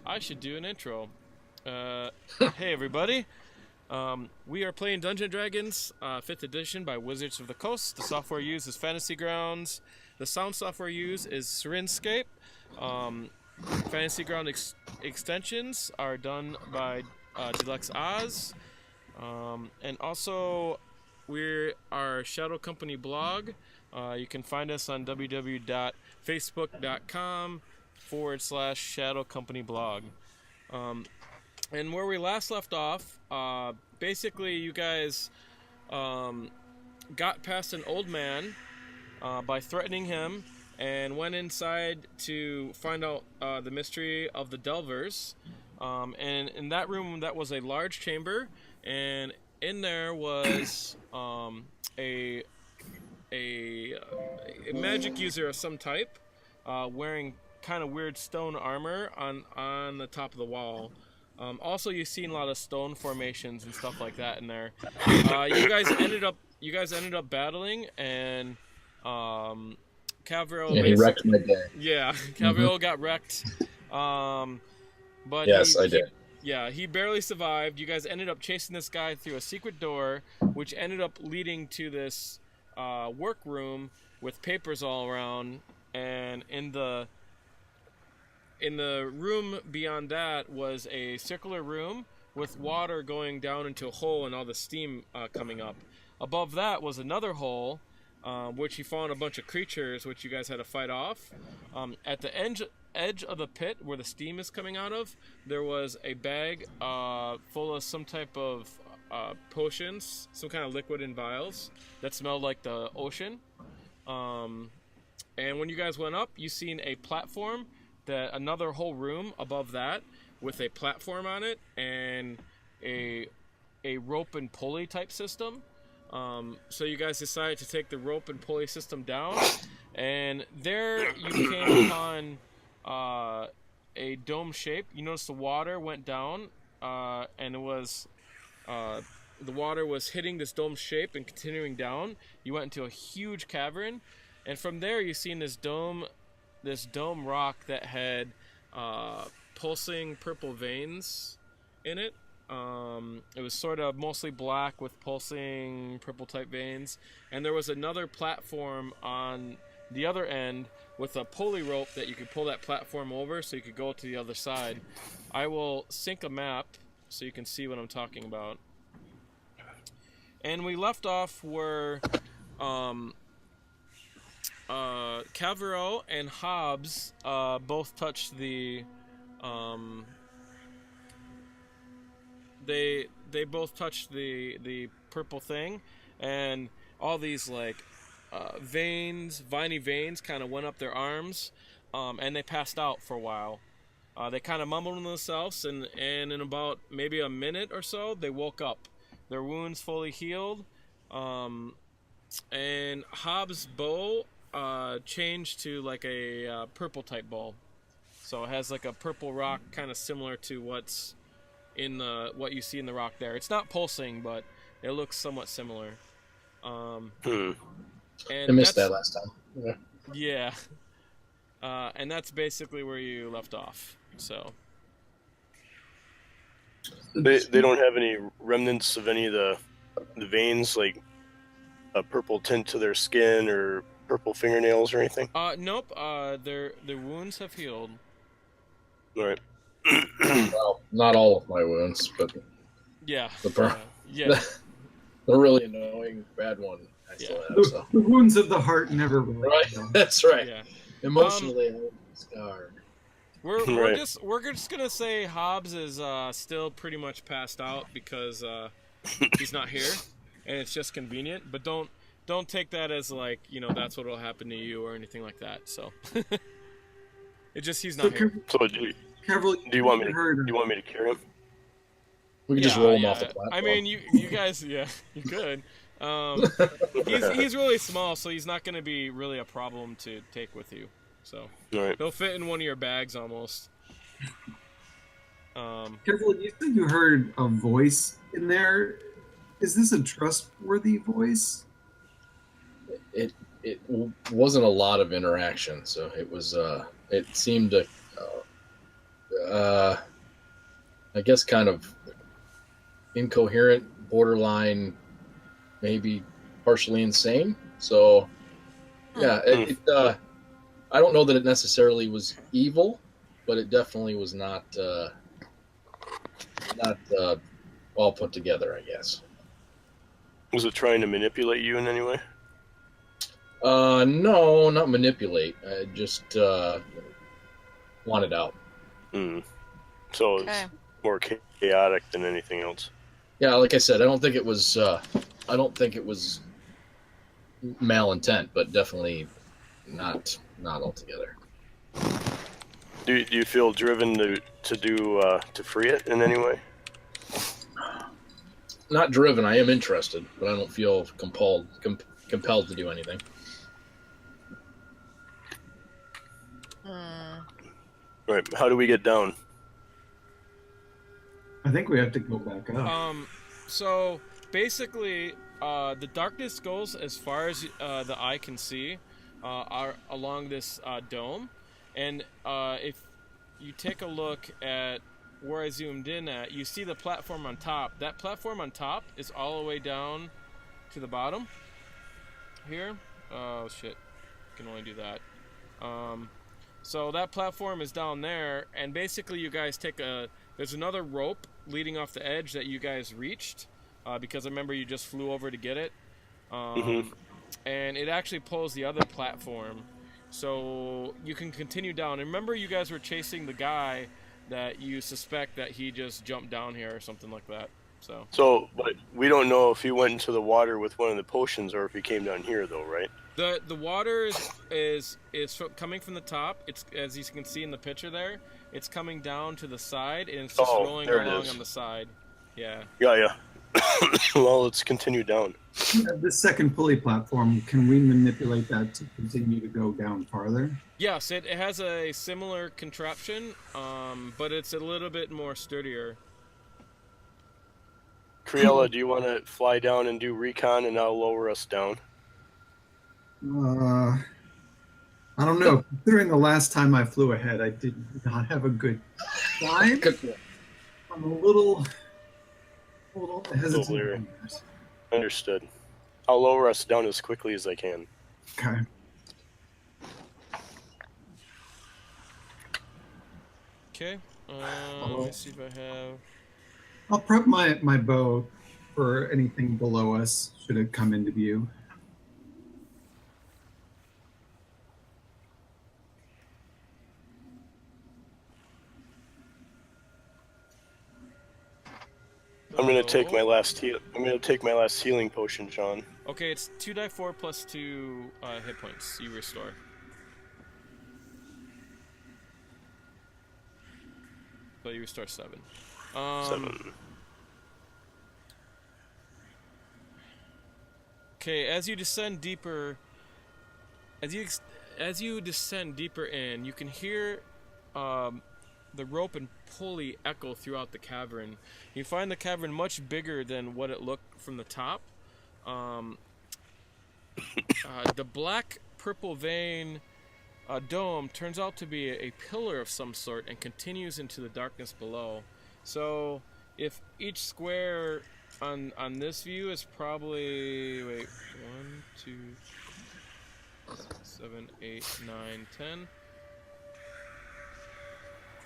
I should do an intro. Hey everybody. We are playing Dungeons & Dragons 5th edition by Wizards of the Coast. The software used is Fantasy Grounds. The sound software used is Serenscape. Fantasy Ground extensions are done by Deluxe Oz. And also, we're our Shadow Company blog. You can find us on www.facebook.com/Shadow Company blog. And where we last left off, basically you guys got past an old man by threatening him and went inside to find out the mystery of the Delvers. And in that room, that was a large chamber, and in there was a magic user of some type, wearing kind of weird stone armor on the top of the wall. Also, you've seen a lot of stone formations and stuff like that in there. You guys ended up battling, and Cavril. Yeah, he wrecked my day. Yeah, Cavril got wrecked. But yes, I did. He barely survived. You guys ended up chasing this guy through a secret door, which ended up leading to this workroom with papers all around, and in the room beyond that was a circular room with water going down into a hole and all the steam coming up. Above that was another hole, which you found a bunch of creatures which you guys had to fight off. At the edge of the pit where the steam is coming out of, there was a bag full of some type of potions, some kind of liquid in vials that smelled like the ocean. And when you guys went up, you seen a platform, another whole room above that with a platform on it and a rope and pulley type system. So you guys decided to take the rope and pulley system down, and there you came upon a dome shape. You notice the water went down, and it was the water was hitting this dome shape and continuing down. You went into a huge cavern, and from there you seen this dome rock that had pulsing purple veins in it. It was sort of mostly black with pulsing purple type veins, and there was another platform on the other end with a pulley rope that you could pull that platform over so you could go to the other side. I will sync a map so you can see what I'm talking about. And we left off where Cavril and Hobbs both touched the they both touched the purple thing, and all these like viney veins kind of went up their arms, and they passed out for a while. They kind of mumbled to themselves, and in about maybe a minute or so, they woke up. Their wounds fully healed, and Hobbs' bow changed to like a purple type bow. So it has like a purple rock, kind of similar to what's in what you see in the rock there. It's not pulsing, but it looks somewhat similar. And I missed that last time. Yeah. And that's basically where you left off. So they don't have any remnants of any of the veins, like a purple tint to their skin or purple fingernails or anything? Nope. Their wounds have healed. All right. Well, not all of my wounds, but yeah, the really annoying bad one I still have. So. The wounds of the heart never really. Right, that's right. Yeah. Emotionally, I'm scarred. We're just gonna say Hobbs is still pretty much passed out because he's not here, and it's just convenient. But don't take that as like that's what will happen to you or anything like that. So it's just he's not here. So do you want me to carry him? We can just roll him off the platform. I mean, you guys, you could. He's really small, so he's not going to be really a problem to take with you. So he'll fit in one of your bags almost. Careful, you said you heard a voice in there. Is this a trustworthy voice? It wasn't a lot of interaction, so it was. It seemed to I guess kind of incoherent, borderline, maybe partially insane. So, yeah, I don't know that it necessarily was evil, but it definitely was not all put together, I guess. Was it trying to manipulate you in any way? No, not manipulate. I just wanted out. So it's more chaotic than anything else. Yeah, like I said, I don't think it was malintent, but definitely not altogether. Do you feel driven to free it in any way? Not driven. I am interested, but I don't feel compelled to do anything. Right. How do we get down? I think we have to go back up. So basically, the darkness goes as far as the eye can see, are along this dome, and if you take a look at where I zoomed in at, you see the platform on top. That platform on top is all the way down to the bottom here. Oh shit, can only do that. So that platform is down there, and basically you guys there's another rope leading off the edge that you guys reached, because I remember you just flew over to get it, and it actually pulls the other platform, so you can continue down. And remember, you guys were chasing the guy that you suspect that he just jumped down here or something like that. So, but we don't know if he went into the water with one of the potions or if he came down here, though, right? The water is coming from the top. It's, as you can see in the picture there, it's coming down to the side, and it's just rolling along on the side. Yeah. Yeah. Well, let's continue down. This second pulley platform, can we manipulate that to continue to go down farther? Yes, it has a similar contraption, but it's a little bit more sturdier. Criella, do you want to fly down and do recon, and I'll lower us down? I don't know. Considering the last time I flew ahead, I did not have a good time. I'm a little hesitant. Understood. I'll lower us down as quickly as I can. Okay. Okay. Let me see if I have. I'll prep my bow for anything below us should it come into view. I'm gonna take my last healing potion, John. Okay, it's 2d4 plus 2 hit points you restore. So you restore 7. 7. Okay, as you descend deeper, as you descend deeper in, you can hear the rope and pulley echo throughout the cavern. You find the cavern much bigger than what it looked from the top. The black purple vein dome turns out to be a pillar of some sort and continues into the darkness below. So if each square on this view is probably 1, 2, 7, 8, 9, 10.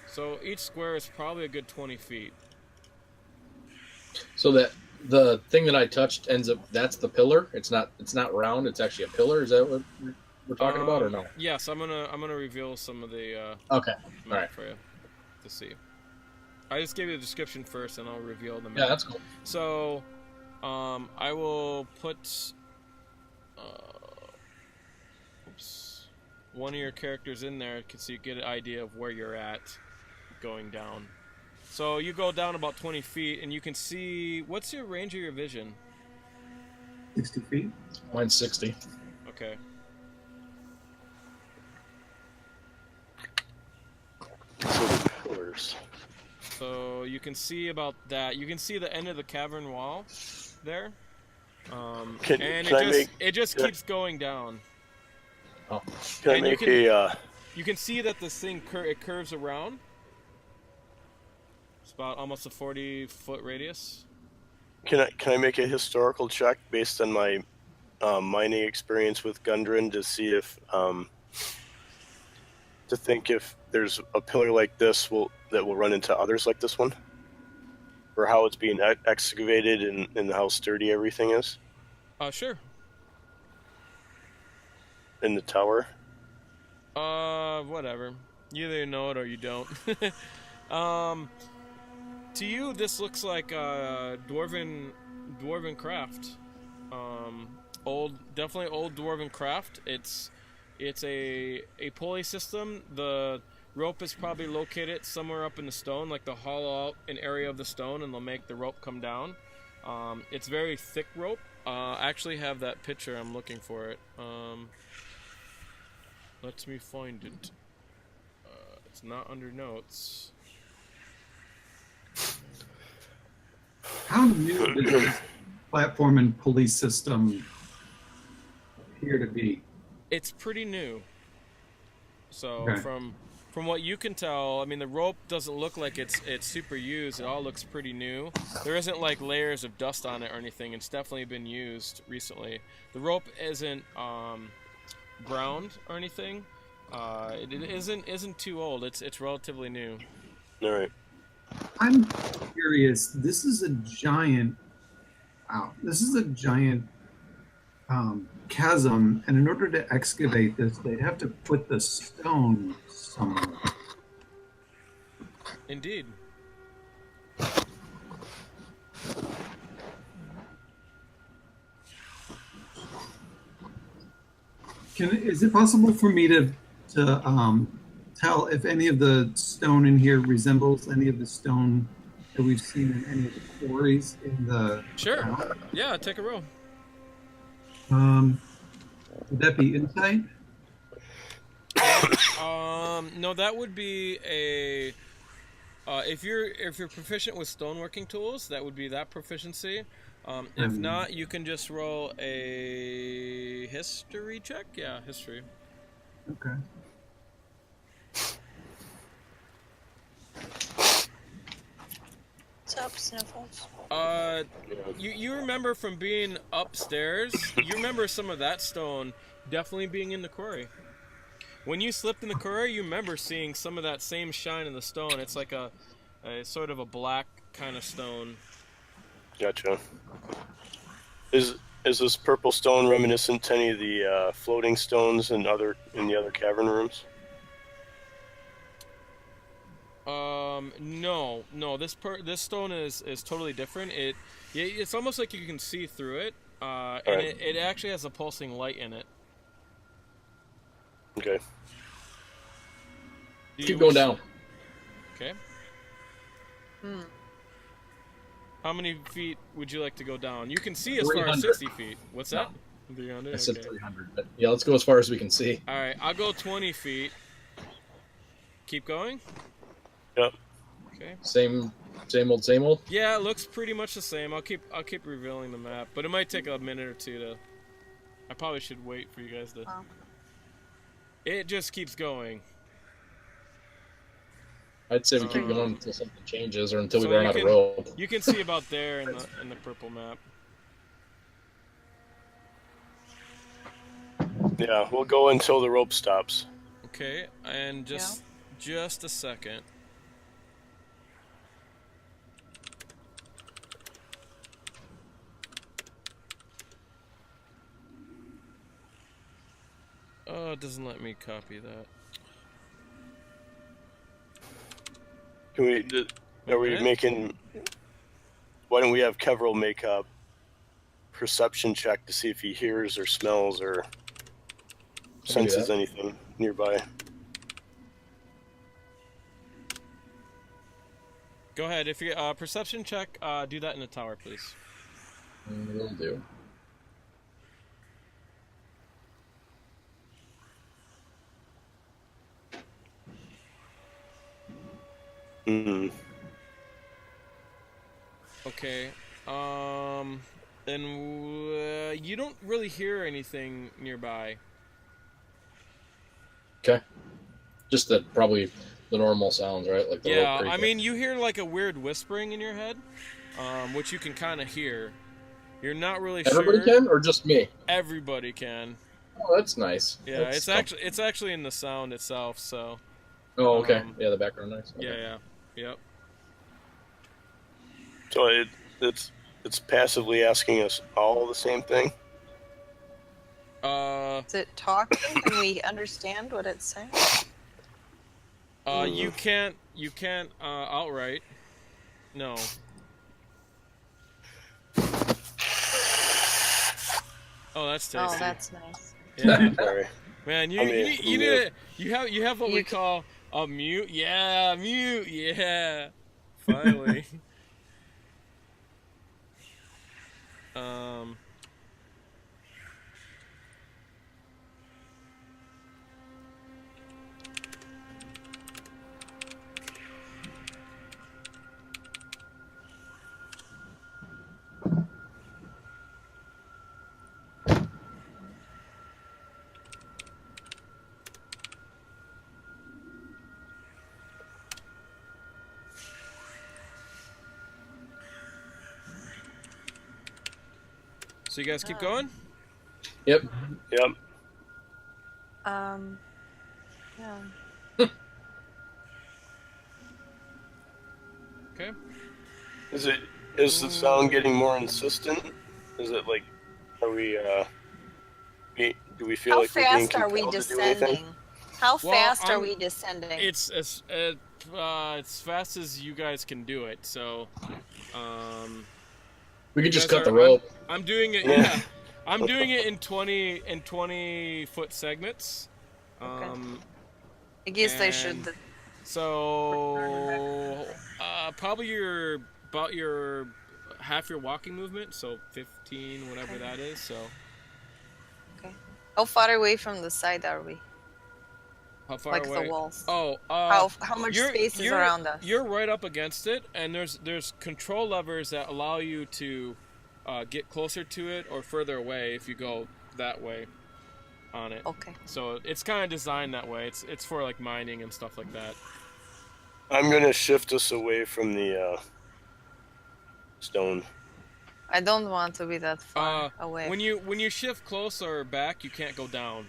So each square is probably a good 20 feet. So that the thing that I touched ends up, that's the pillar. It's not round. It's actually a pillar. Is that what we're talking about, or no? Yes, I'm gonna reveal some of the okay. All right. for you to see. I just gave you the description first, and I'll reveal the map. Yeah, that's cool. So, I will put one of your characters in there so you get an idea of where you're at going down. So you go down about 20 feet, and you can see. What's your range of your vision? 60 feet. Mine's 60. Okay. So you can see about that. You can see the end of the cavern wall there. It just keeps going down. Oh. You can see that this thing it curves around. It's about almost a 40-foot radius. Can I make a historical check based on my mining experience with Gundren to see if to think if there's a pillar like this that will run into others like this one, or how it's being excavated and how sturdy everything is Sure. in the tower? Whatever. You either know it or you don't. To you, this looks like dwarven craft. Definitely old dwarven craft. It's a pulley system. The rope is probably located somewhere up in the stone, like they'll hollow out an area of the stone and they'll make the rope come down. It's very thick rope. I actually have that picture. I'm looking for it. Let me find it. It's not under notes. How new does this platform and pulley system appear to be? It's pretty new. So Okay. from what you can tell, I mean, the rope doesn't look like it's super used. It all looks pretty new. There isn't like layers of dust on it or anything. It's definitely been used recently. The rope isn't ground or anything. It isn't too old. It's relatively new. All right. I'm curious. This is a giant. Wow. This is a giant chasm, and in order to excavate this, they'd have to put the stone somewhere. Indeed. Is it possible for me to tell if any of the stone in here resembles any of the stone that we've seen in any of the quarries in the Sure. town? Yeah, take a roll. Would that be insight? No, that would be a if you're proficient with stoneworking tools, that would be that proficiency. If not, you can just roll a history check. Yeah, history. Okay. What's up, Sniffles? You remember from being upstairs, you remember some of that stone definitely being in the quarry. When you slipped in the quarry, you remember seeing some of that same shine in the stone. It's like a sort of a black kind of stone. Gotcha. Is this purple stone reminiscent to any of the floating stones in the other cavern rooms? No. This stone is totally different. It's almost like you can see through it, and Right. it actually has a pulsing light in it. Okay. Keep going down. Okay. How many feet would you like to go down? You can see as far as 300. 60 feet. What's that? 300? I said Okay. 300, but yeah, let's go as far as we can see. All right, I'll go 20 feet. Keep going. Yep. Okay. Same old. Yeah, it looks pretty much the same. I'll keep revealing the map, but it might take a minute or two to. I probably should wait for you guys to. Oh. It just keeps going. I'd say we keep going until something changes or until we So run you out of can- rope. You can see about there in the purple map. Yeah, we'll go until the rope stops. Okay, and just a second. Oh, it doesn't let me copy that. Can we? Are we Okay. making? Why don't we have Kevril make a perception check to see if he hears or smells or senses that. anything nearby? Go ahead. If you perception check, do that in the tower, please. Will do. Hmm. Okay. Then you don't really hear anything nearby. Okay. Just that probably the normal sounds, right? Like the rope Yeah, I creaking. mean, you hear like a weird whispering in your head, which you can kind of hear. You're not really Everybody sure. can, or just me? Everybody can. Oh, that's nice. Yeah, That's it's actually in the sound itself. So. Oh, okay. Yeah, the background noise. Okay. Yeah. Yep. So it's passively asking us all the same thing. Is it talking? Can we understand what it's saying? You can't outright. No. Oh, that's tasty. Oh, that's nice. Yeah. Sorry. Man, you have what we call a mute. Yeah, mute. Yeah. Finally. So you guys keep going? Yep. Yep. Yeah. Okay. Is the sound getting more insistent? Is it like, are we do we feel How like we're being fast are we compelled to do anything? descending? How Well, fast are we descending? It's as fast as you guys can do it. So, We could just guys cut the are- rope. I'm doing it. Yeah, I'm doing it in 20-foot segments. I guess they and- should. So, probably about your half your walking movement. So 15, whatever that is. So. How far away from the side are we? How far Like away? the walls? Oh, How much space is around us? You're right up against it, and there's control levers that allow you to get closer to it or further away if you go that way on it. Okay. So it's kind of designed that way. It's for like mining and stuff like that. I'm gonna shift us away from the stone. I don't want to be that far away. When you shift closer or back, you can't go down.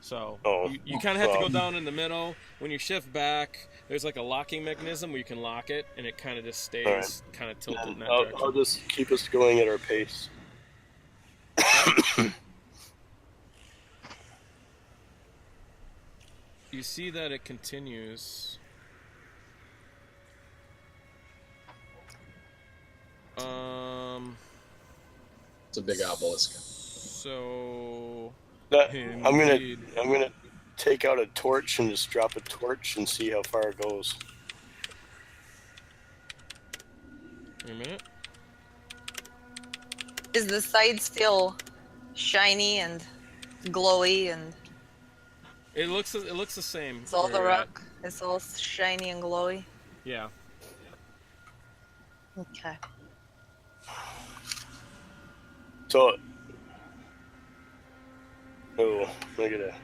So Oh, you kind of have to go well. down in the middle. When you shift back, there's like a locking mechanism where you can lock it, and it kind of just stays Alright. kind of tilted in that I'll direction. just keep us going at our pace. You see that it continues. It's a big obelisk. So I'm indeed. gonna take out a torch and just drop a torch and see how far it goes. Wait a minute. Is the side still shiny and glowy and It looks the same. it's all where the you're at. rock? It's all shiny and glowy? Yeah. Okay. So, look at that.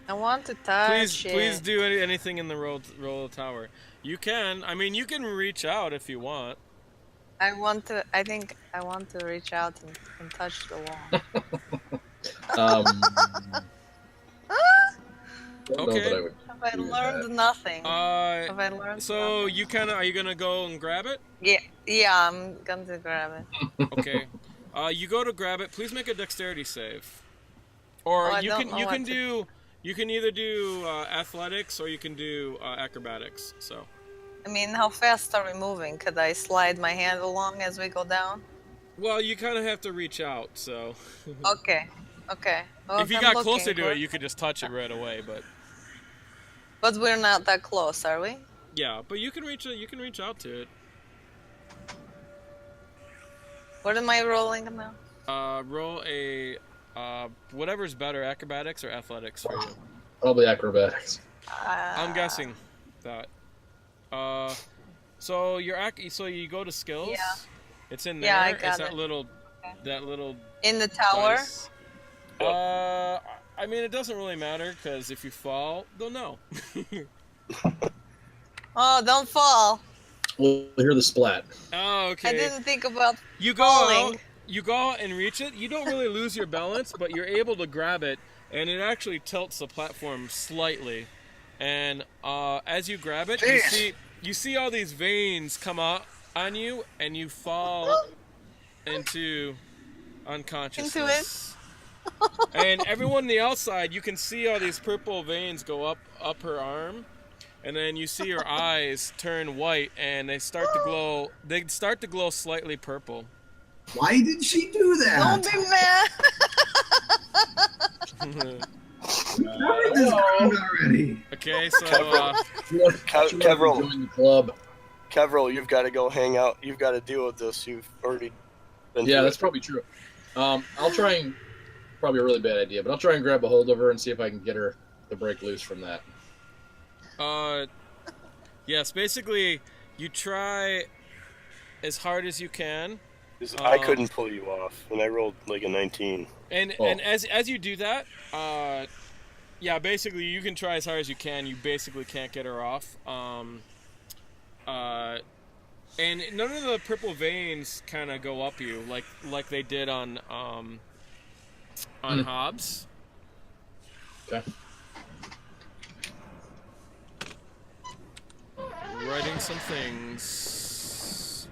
I want to touch Please it. do anything in the roll of the tower. You can. I mean, you can reach out if you want. I think I want to reach out and touch the wall. Don't know that I would Have I do learned nothing? Have I learned So nothing? are you gonna go and grab it? Yeah, I'm going to grab it. Okay. You go to grab it. Please make a dexterity save. Or Oh, I you don't can know you what can to- do you can either do athletics or you can do acrobatics. So. I mean, how fast are we moving? Could I slide my hand along as we go down? Well, you kind of have to reach out. So. Okay. Well, If you I'm got looking closer to for it, you could just touch it right away. But we're not that close, are we? Yeah, but you can reach out to it. What am I rolling now? Roll a whatever's better, acrobatics or athletics for you. Probably acrobatics. I'm guessing that. So you go to skills. Yeah. It's in there. Yeah, I it's got that it. little that little In the tower? dice. I mean, it doesn't really matter because if you fall, they'll know. Oh, don't fall. We'll hear the splat. Oh, okay. I didn't think about You go falling. out. You go out and reach it. You don't really lose your balance, but you're able to grab it, and it actually tilts the platform slightly. And as you grab it, you see all these veins come out on you, and you fall into unconsciousness. And everyone on the outside, you can see all these purple veins go up her arm, and then you see her eyes turn white, and they start to glow. They start to glow slightly purple. Why did she do that? Don't be mad. Covered this ground already. Okay, so Kevril, Join the club. Kevril, you've got to go hang out. You've got to deal with this. You've already been. Yeah, through that's it. probably true. I'll try and probably a really bad idea, but I'll try and grab a hold of her and see if I can get her to break loose from that. yes, basically you try as hard as you can. I couldn't pull you off, and I rolled like a 19. And as you do that, yeah, basically you can try as hard as you can. You basically can't get her off. And none of the purple veins kind of go up you like they did on Hobbs. Okay. Writing some things.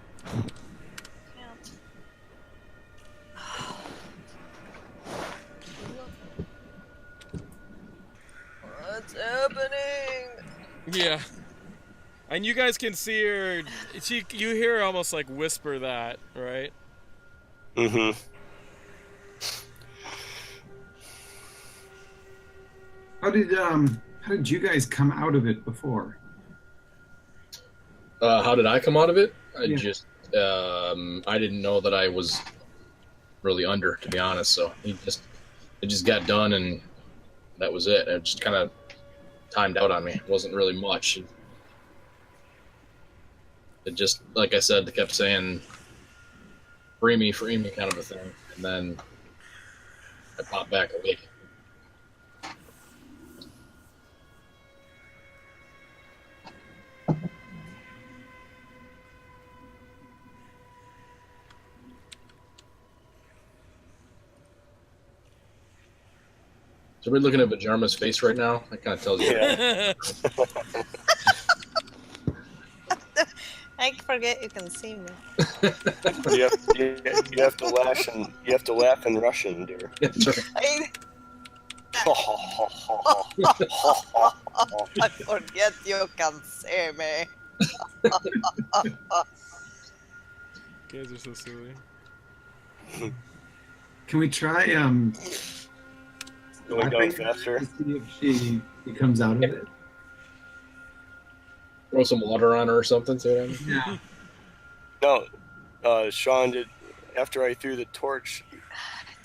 What's happening? Yeah. And you guys can see her. You hear her almost like whisper that, right? Mm-hmm. How did you guys come out of it before? How did I come out of it? I Yeah. just I didn't know that I was really under, to be honest. So it just got done, and that was it. It just kind of timed out on me. It wasn't really much. It just, like I said, they kept saying, free me, kind of a thing. And then I popped back awake. So we're looking at Vhajjharma's face right now. That kind of tells you. Yeah. I forget you can see me. you have to laugh in Russian, dear. That's right. I forget you can see me. You guys are so silly. Can we try Going down faster. to see if she comes out of it? Throw some water on her or something. See what happens? Yeah. No, Sean, after I threw the torch,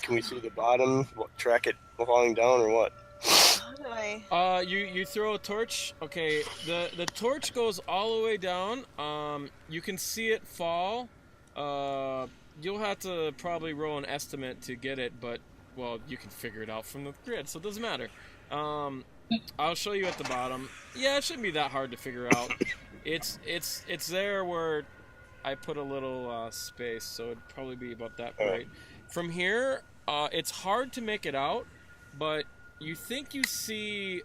can we see the bottom? Track it falling down or what? How do I? You throw a torch. Okay, the torch goes all the way down. You can see it fall. You'll have to probably roll an estimate to get it, but well, you can figure it out from the grid, so it doesn't matter. I'll show you at the bottom. Yeah, it shouldn't be that hard to figure out. It's there where I put a little space, so it'd probably be about that right. From here, it's hard to make it out, but you think you see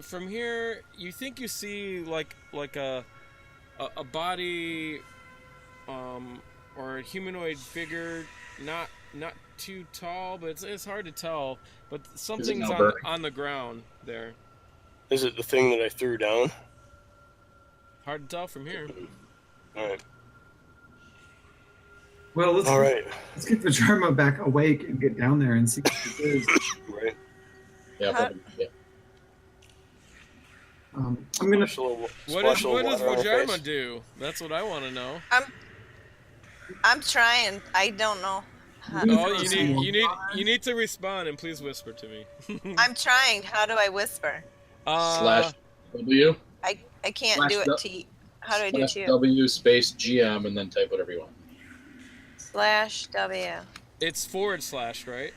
from here. You think you see like a body, or a humanoid figure, not too tall, but it's hard to tell. But something's on the ground there. Is it the thing that I threw down? Hard to tell from here. All right. Well, All right. let's get Vhajjharma back awake and get down there and see what it is. Right. Yeah, probably, yeah. I'm gonna. What does Vhajjharma do? That's what I want to know. I'm trying. I don't know. Oh, you need to respond, and please whisper to me. I'm trying. How do I whisper? /W. I can't do it to you. How do I do it to you? /W space GM and then type whatever you want. /W. It's /, right?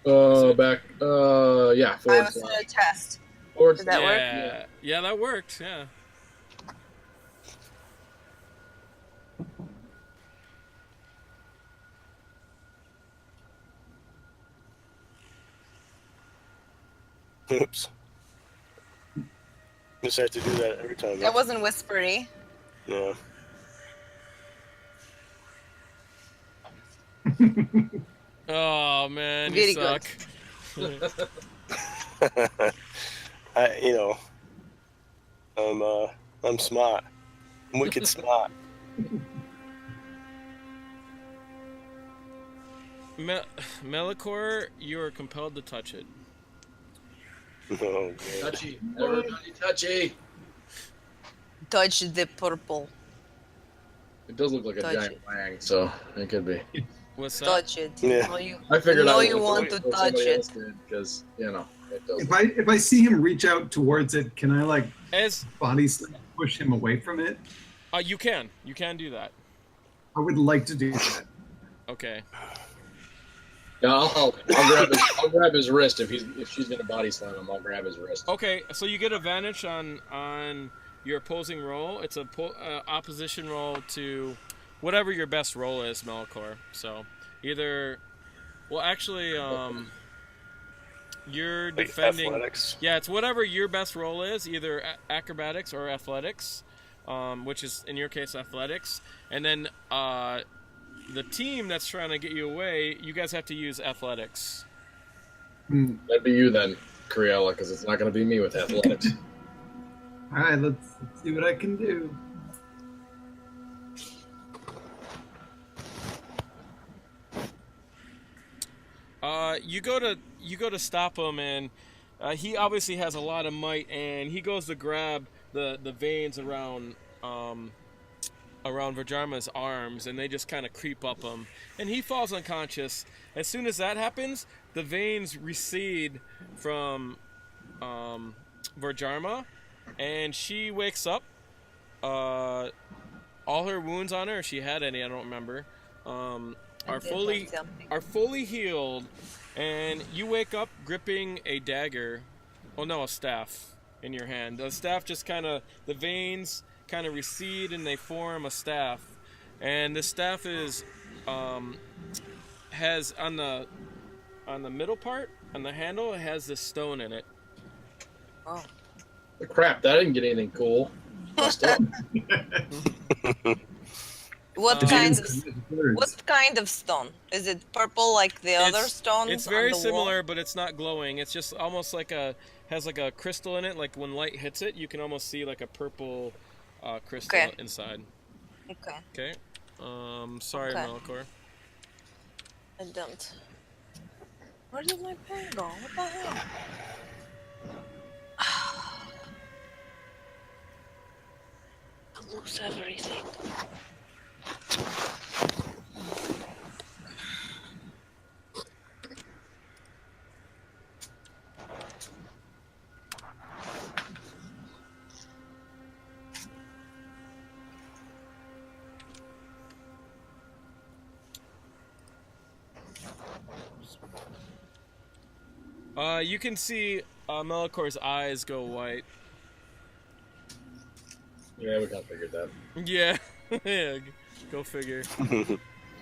Back. Yeah. I Forward was in slash. a test. Forward Did that work? Yeah, that worked. Yeah. Oops. Just have to do that every time. It wasn't whispery. Yeah. Oh man, Very you suck. You know, I'm smart. I'm wicked smart. Malichor, you are compelled to touch it. Oh, man. Touchy. Everybody touchy. Touch the purple. It does look like a Touch giant it. wang, so it could be. What's that? Touch it. Yeah. I figured know out you want to touch it. because it does. If I see him reach out towards it, can I like As body slam push him away from it? you can do that. I would like to do that. Okay. Yeah, I'll grab his wrist if she's gonna body slam him. I'll grab his wrist. Okay, so you get advantage on your opposing roll. It's a opposition roll to whatever your best roll is, Malichor. So either, well, actually, you're Like defending. athletics. Yeah, it's whatever your best roll is, either acrobatics or athletics, which is in your case athletics, and then the team that's trying to get you away, you guys have to use athletics. That'd be you then, Cariella, because it's not gonna be me with athletics. All right, let's see what I can do. You go to stop him, and he obviously has a lot of might, and he goes to grab the veins around Vhajjharma's arms, and they just kind of creep up him, and he falls unconscious. As soon as that happens, the veins recede from Vhajjharma, and she wakes up. All her wounds on her, if she had any, I don't remember, are fully healed, and you wake up gripping a dagger. Oh no, a staff in your hand. The staff just the veins kind of recede and they form a staff, and the staff is has on the middle part, on the handle, it has this stone in it. Oh. Crap, that didn't get anything cool. Messed up. What kind of stone? Is it purple like the other stones? It's very on the similar, wall? but it's not glowing. It's just almost has like a crystal in it. Like when light hits it, you can almost see like a purple crystal inside. Okay. Okay. Sorry, Okay. Malichor. I don't. Where did my pen go? What the hell? I lose everything. You can see Melichor's eyes go white. Yeah, we kind of figured that. Yeah. Yeah, go figure.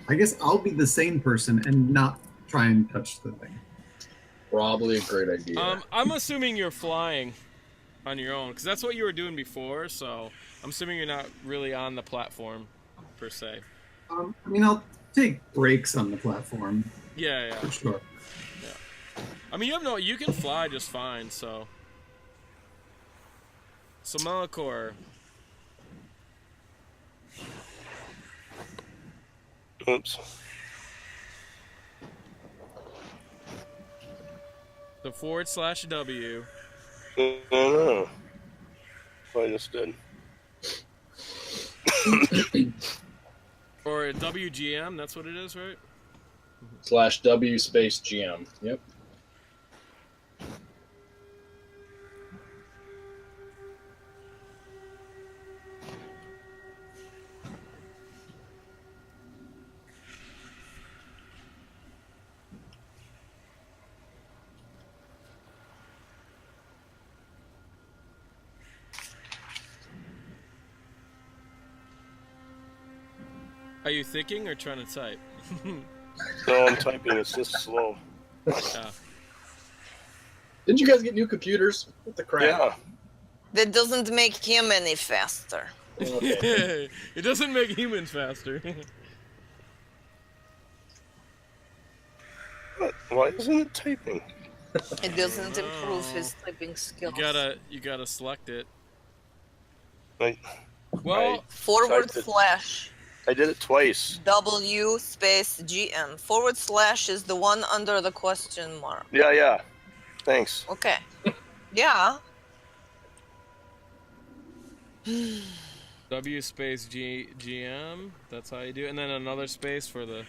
I guess I'll be the sane person and not try and touch the thing. Probably a great idea. I'm assuming you're flying on your own, because that's what you were doing before, so I'm assuming you're not really on the platform, per se. I mean, I'll take breaks on the platform. Yeah. For sure. I mean, you can fly just fine, so. So Malichor. Oops. The /W. No. I just did. Or WGM, that's what it is, right? /W space GM. Yep. Are you thinking or trying to type? No, I'm typing. It's just slow. Yeah. Didn't you guys get new computers? What the crap? Yeah. That doesn't make him any faster. Okay. It doesn't make humans faster. What? Why isn't it typing? It doesn't improve his typing skills. You gotta select it. I Well, Forward typed it. slash I did it twice. W space GM. Forward slash is the one under the question mark. Yeah. Thanks. Okay. Yeah. W space GM. That's how you do it. And then another space for the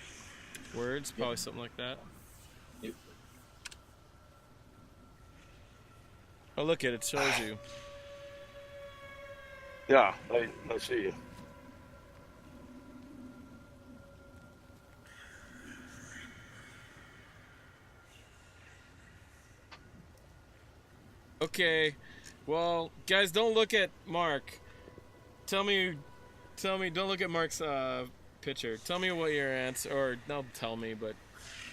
words. Probably something like that. Yep. Oh, look at it. Shows you. Yeah, I see you. Okay. Well, guys, don't look at Mark. Tell me, don't look at Mark's picture. Tell me what your answer, or not tell me, but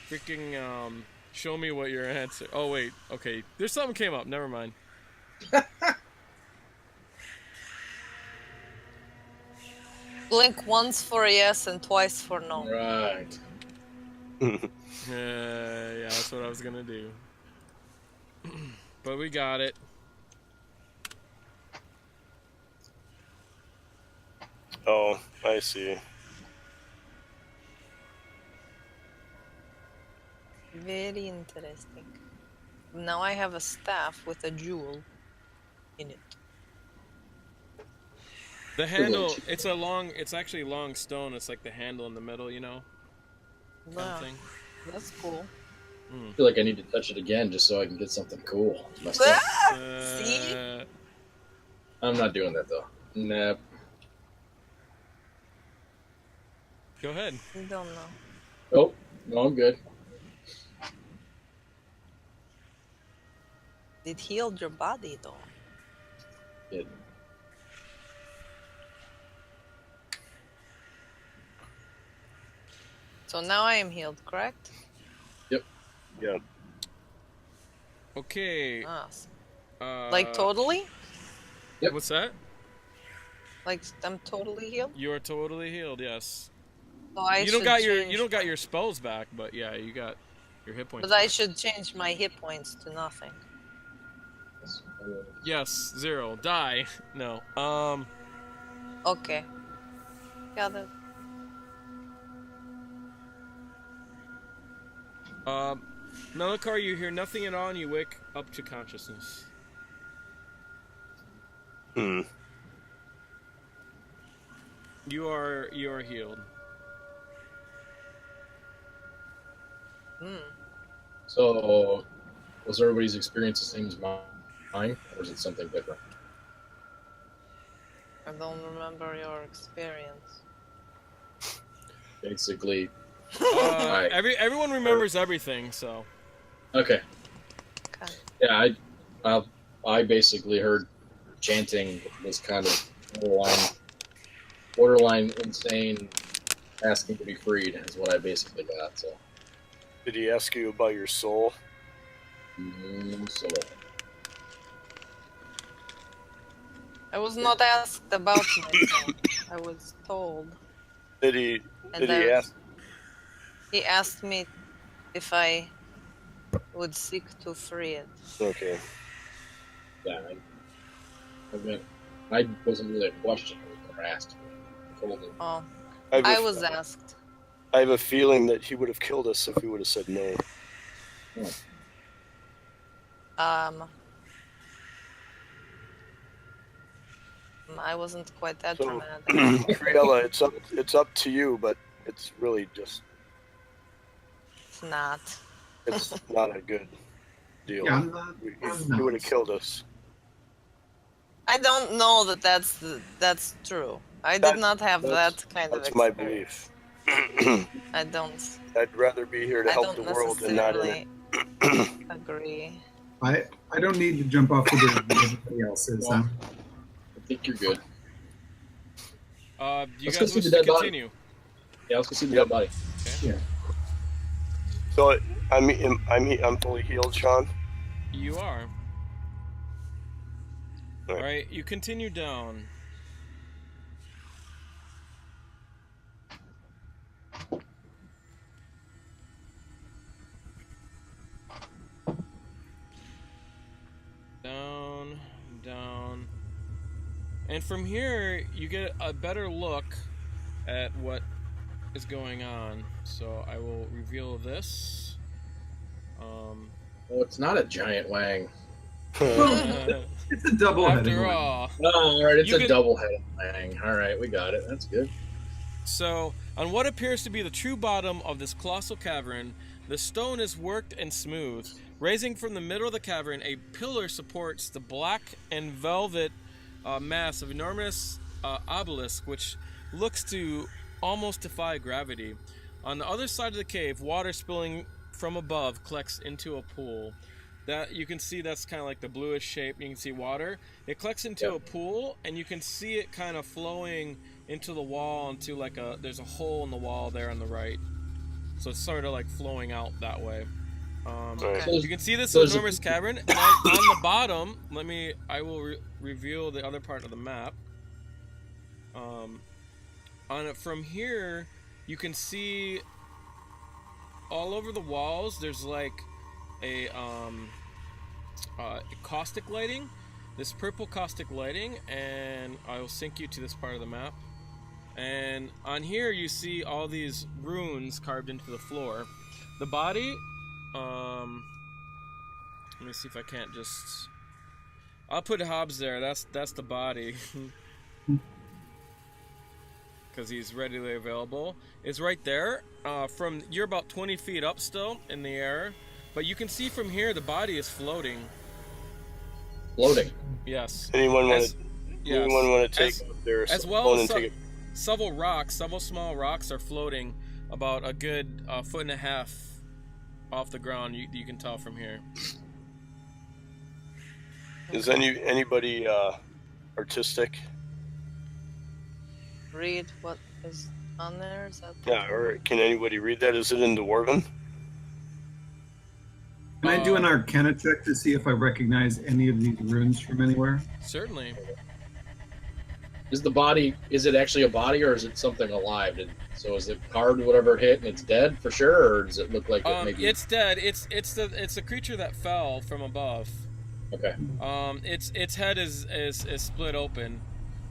freaking show me what your answer. Oh wait, okay. There's something came up. Never mind. Blink once for yes and twice for no. Right. Yeah, that's what I was gonna do. But we got it. Oh, I see. Very interesting. Now I have a staff with a jewel in it. The handle, it's actually a long stone. It's like the handle in the middle, you know? Kind Wow, of thing. that's cool. I feel like I need to touch it again just so I can get something cool. It's messed up. See? I'm not doing that though. Nah. Go ahead. You don't know. Oh, no, I'm good. It healed your body though. Good. So now I am healed, correct? Yeah. Okay. Nice. Uh, Like totally? Yep. What's that? Like I'm totally healed? You are totally healed. Yes. So I You don't should got your change your spells back, but yeah, you got your hit points. But I back. should change my hit points to nothing. Yes, 0. Die. No. Okay. Got it. Malichor, you hear nothing at all, and you wake up to consciousness. Hmm. You are healed. Hmm. So, was everybody's experience the same as mine, or is it something different? I don't remember your experience. Basically, Everyone remembers everything, so. okay. Okay. Yeah, I basically heard chanting was kind of borderline insane, asking to be freed is what I basically got. So, Did he ask you about your soul? so I was not asked about myself. I was told. Did he? And Did he ask? He asked me if I would seek to free it. Okay. yeah, I wasn't really a question. I was asked. I told him. Oh, I I was asked. I have a feeling that he would have killed us if we would have said no. I wasn't quite that So, dramatic. Friella, it's up to you, but it's really just It's not. it's not a good deal. Yeah, You would have killed us. I don't know that that's true. I did not have that kind of That's my experience. belief. I don't. I'd rather be here to I help don't the world than not in it. necessarily agree. I don't need to jump off the bridge as everybody else is. I think you're good. You Let's guys go see wish the to dead body. continue? Yeah, let's go see the dead body. Okay. Yeah. So I'm fully healed, Sean. You are. Right. All right. You continue down. Down, down. And from here, you get a better look at what is going on. So I will reveal this. Oh, it's not a giant wang. Well, it's a double-headed After one. all, Oh, all right, it's You a can- double-headed wang. All right, we got it. That's good. so on what appears to be the true bottom of this colossal cavern, the stone is worked and smooth. Raising from the middle of the cavern, a pillar supports the black and velvet mass of enormous obelisk, which looks to almost defy gravity. On the other side of the cave, water spilling from above collects into a pool. That you can see, that's kind of like the bluish shape. You can see water. It collects into a pool, and you can see it kind of flowing into the wall, into like there's a hole in the wall there on the right. So it's sort of like flowing out that way. Right. You can see this So there's a- enormous cavern, and on the bottom, I will reveal the other part of the map. From here, you can see all over the walls. There's like a caustic lighting, this purple caustic lighting, and I will sync you to this part of the map. And on here, you see all these runes carved into the floor. The body. Let me see if I can't just. I'll put Hobbs there. That's the body. Because he's readily available. It's right there. You're about 20 feet up still in the air, but you can see from here the body is floating. Floating. Yes. Anyone want to take As- their as phone well as and take it? several small rocks are floating about a good foot and a half off the ground. You can tell from here. Is anybody artistic? Read what is on there. Is that Yeah, or can anybody read that? Is it in Dwarven? Can I do an Arcana check to see if I recognize any of these runes from anywhere? Certainly. Is it actually a body, or is it something alive? So is it carved whatever it hit and it's dead for sure, or does it look like it maybe? It's dead. It's a creature that fell from above. Okay. Its head is split open.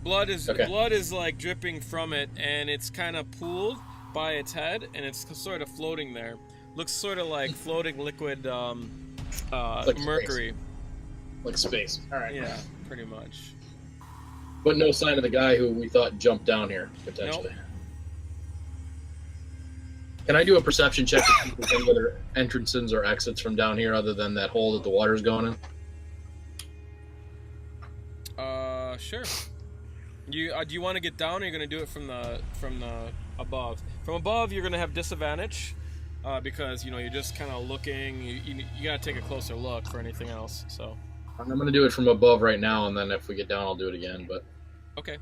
Blood is like dripping from it, and it's kind of pooled by its head, and it's sort of floating there. Looks sort of like floating liquid Like mercury. Like space. All right. Yeah, pretty much. But no sign of the guy who we thought jumped down here potentially. Nope. Can I do a perception check to see if there's any other entrances or exits from down here other than that hole that the water's going in? Sure. Do you want to get down, or you're gonna do it from the above? From above, you're gonna have disadvantage, because you're just kind of looking. You gotta take a closer look for anything else. So. I'm going to do it from above right now, and then if we get down, I'll do it again. But Okay.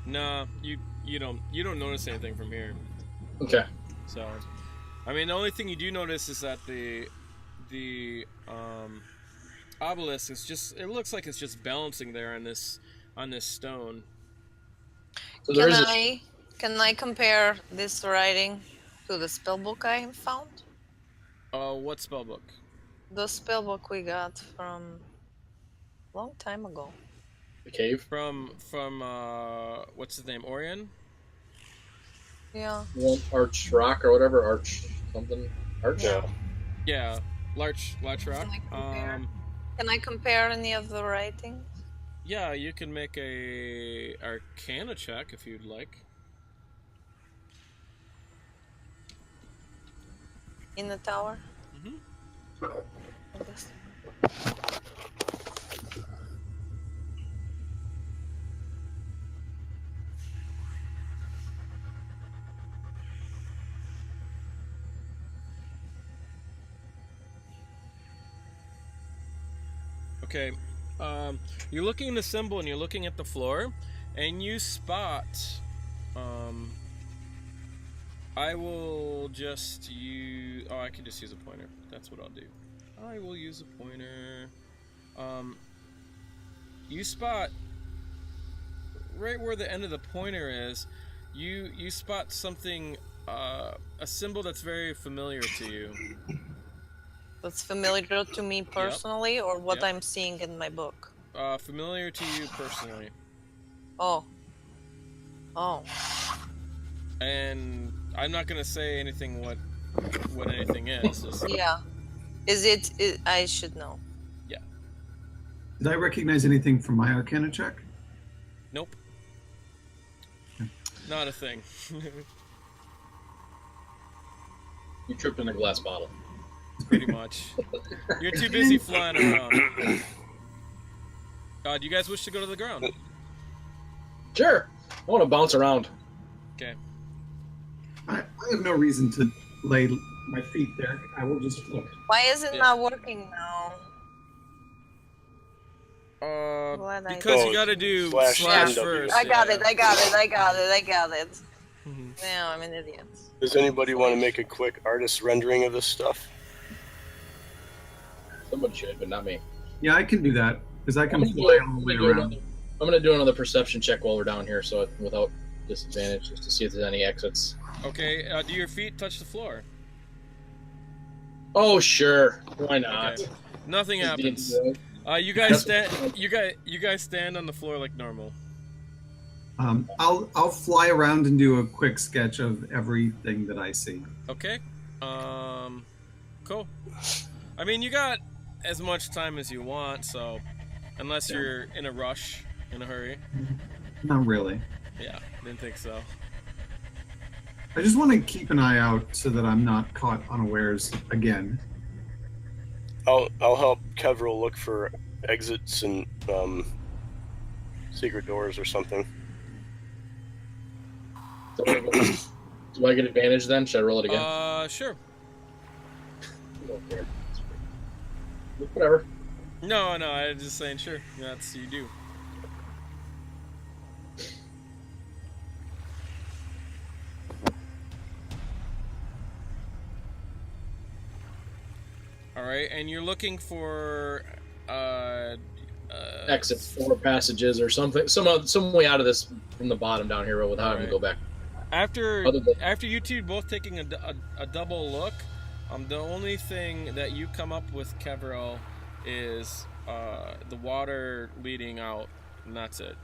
Nah, you don't notice anything from here. Okay. So, I mean, the only thing you do notice is that the obelisk is it looks like it's just balancing there on this stone. So there is Can I compare this writing to the spellbook I found? What spellbook? The spellbook we got from a long time ago. the cave. From what's his name? Orion? Yeah. Arch Rock or whatever. Arch something. Arch? Yeah. Yeah, Larch Rock. Can I compare any of the writings? Yeah, you can make a Arcana check if you'd like. In the tower? Mm-hmm. I guess. Okay. You're looking at the symbol and you're looking at the floor, and you spot. I will just use. Oh, I can just use a pointer. That's what I'll do. I will use a pointer. You spot right where the end of the pointer is. You spot something, a symbol that's very familiar to you. That's familiar to me personally, or what Yep. I'm seeing in my book? Familiar to you personally. Oh. And I'm not gonna say anything what anything is. Just, Yeah. Is it? I should know. yeah. Did I recognize anything from my Arcana check? Nope. Not a thing. You tripped in a glass bottle. Pretty much. You're too busy flying around. Do you guys wish to go to the ground? Sure. I want to bounce around. Okay. I have no reason to lay my feet there. I will just look. Why is it not working now? Because you gotta do slash first. I got it. Now I'm an idiot. Does anybody want to make a quick artist rendering of this stuff? Somebody should, but not me. Yeah, I can do that because I can I'm fly all the way around. I'm gonna do another perception check while we're down here, so without disadvantage, just to see if there's any exits. Okay. Do your feet touch the floor? Oh sure, why not? Okay. Nothing happens. You guys stand. You guys stand on the floor like normal. I'll fly around and do a quick sketch of everything that I see. Okay. Cool. I mean, you got as much time as you want, so unless you're in a rush, in a hurry. Not really. Yeah, didn't think so. I just want to keep an eye out so that I'm not caught unawares again. I'll help Kevril look for exits and secret doors or something. Do I get advantage then? Should I roll it again? Sure. Whatever. No, I was just saying sure. That's you do. All right, and you're looking for exit 4 passages or something, some way out of this from the bottom down here without having to go back. After you two both taking a double look, the only thing that you come up with, Kevril, is the water leading out, and that's it.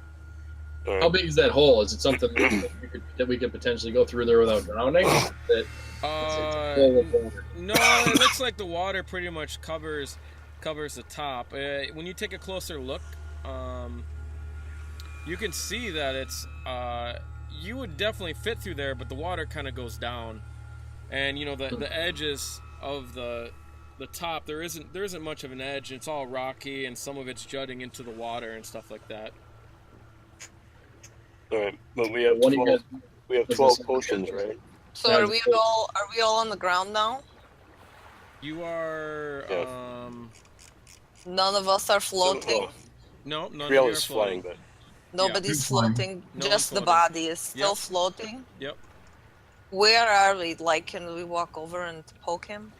How big is that hole? Is it something that we could potentially go through there without drowning? No, it looks like the water pretty much covers the top. When you take a closer look, you can see that it's you would definitely fit through there, but the water kind of goes down, and you know the edges of the top there isn't much of an edge. It's all rocky, and some of it's jutting into the water and stuff like that. All right, but we have 12. We have 12 potions, right? So are we all on the ground now? You are. Yeah. None of us are floating. No, none Real of you is are floating. flying, but Nobody's Yeah. floating. No Just one's the floating. body is still Yep. floating. Yep. Where are we? Like, can we walk over and poke him?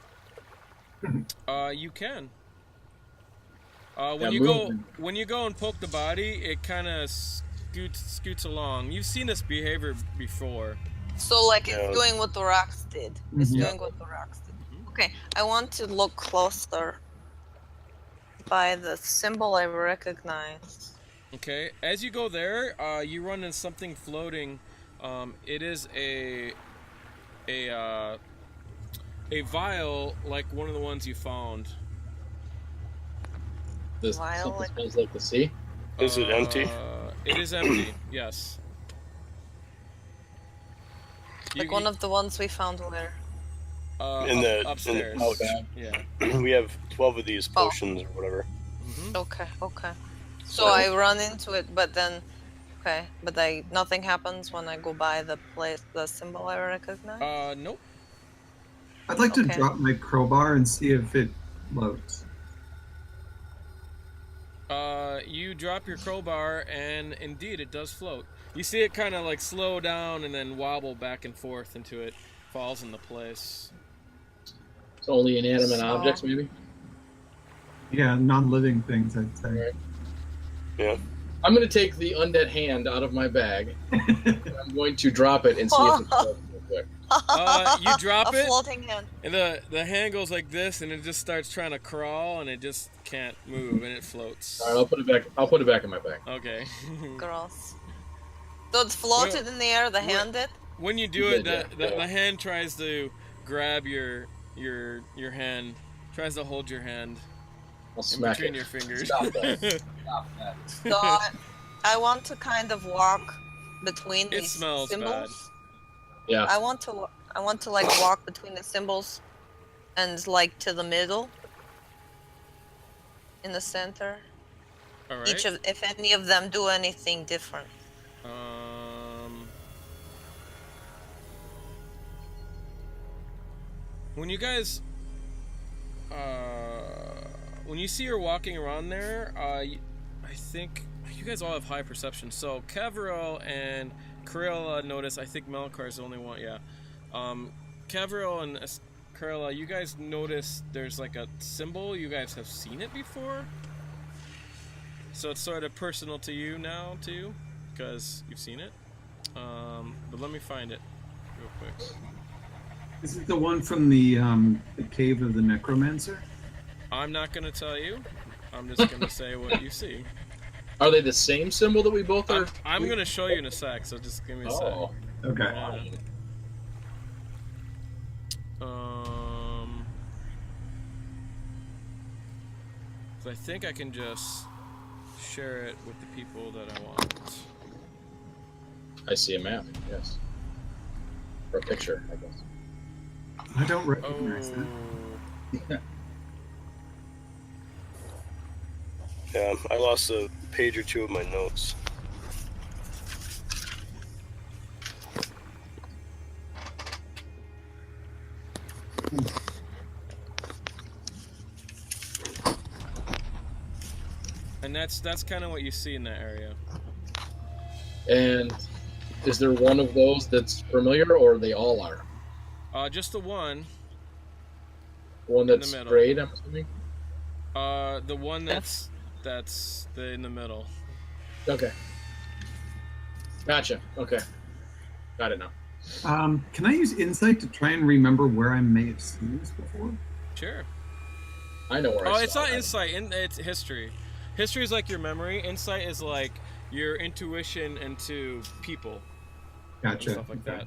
You can. When you go and poke the body, it kind of scoots along. You've seen this behavior before. So, like, Yeah. it's doing what the rocks did. It's Mhm. doing what the rocks did. Okay, I want to look closer by the symbol I recognize. Okay. As you go there, you run into something floating. It is a vial like one of the ones you found. This Vial, something like- smells like the sea. is it empty? It is empty. Yes. Like one of the ones we found where? Upstairs. pouch. Yeah. We have 12 of these potions or whatever. Mm-hmm. Okay. So I run into it, but then... Okay, but nothing happens when I go by the symbol I recognize? Nope. I'd like to Okay. drop my crowbar and see if it loads. You drop your crowbar, and indeed, it does float. You see it kind of like slow down and then wobble back and forth until it falls into place. It's only inanimate objects, maybe? Yeah, non-living things, I'd say. Right. Yeah. I'm going to take the undead hand out of my bag. And I'm going to drop it and see if it floats real quick. You drop it, A floating hand. and the hand goes like this, and it just starts trying to crawl, and it just can't move, and it floats. All right, I'll put it back. I'll put it back in my bag. Okay. Gross. So it's floated in the air, the hand did? When you do it, the hand tries to grab your hand, tries to hold your hand I'll in smack between it. your fingers. Stop that. Stop that. So I want to kind of walk between It these smells symbols. bad. Yeah. I want to like walk between the symbols and like to the middle in the center. All right. If any of them do anything different. When you guys, when you see her walking around there, I think you guys all have high perception. So Cavern and Corella notice. I think Malichor is the only one. Yeah. Cavern and Corella, you guys notice there's like a symbol. You guys have seen it before. So it's sort of personal to you now too, because you've seen it. But let me find it real quick. Is it the one from the cave of the necromancer? I'm not going to tell you. I'm just going to say what you see. Are they the same symbol that we both are? I'm going to show you in a sec, so just give me a sec. Okay. Yeah. So I think I can just share it with the people that I want. I see a map. Yes. Or a picture, I guess. I don't recognize that. Yeah, I lost a page or two of my notes. And that's kind of what you see in that area. And is there one of those that's familiar, or they all are? Just the one. One In the that's middle. sprayed, I'm assuming? The one that's in the middle. Okay. Gotcha. Okay. Got it now. Can I use insight to try and remember where I may have seen this before? Sure. I know where I saw It's not that. insight. It's history. History is like your memory. Insight is like your intuition into people. And Gotcha. stuff like that.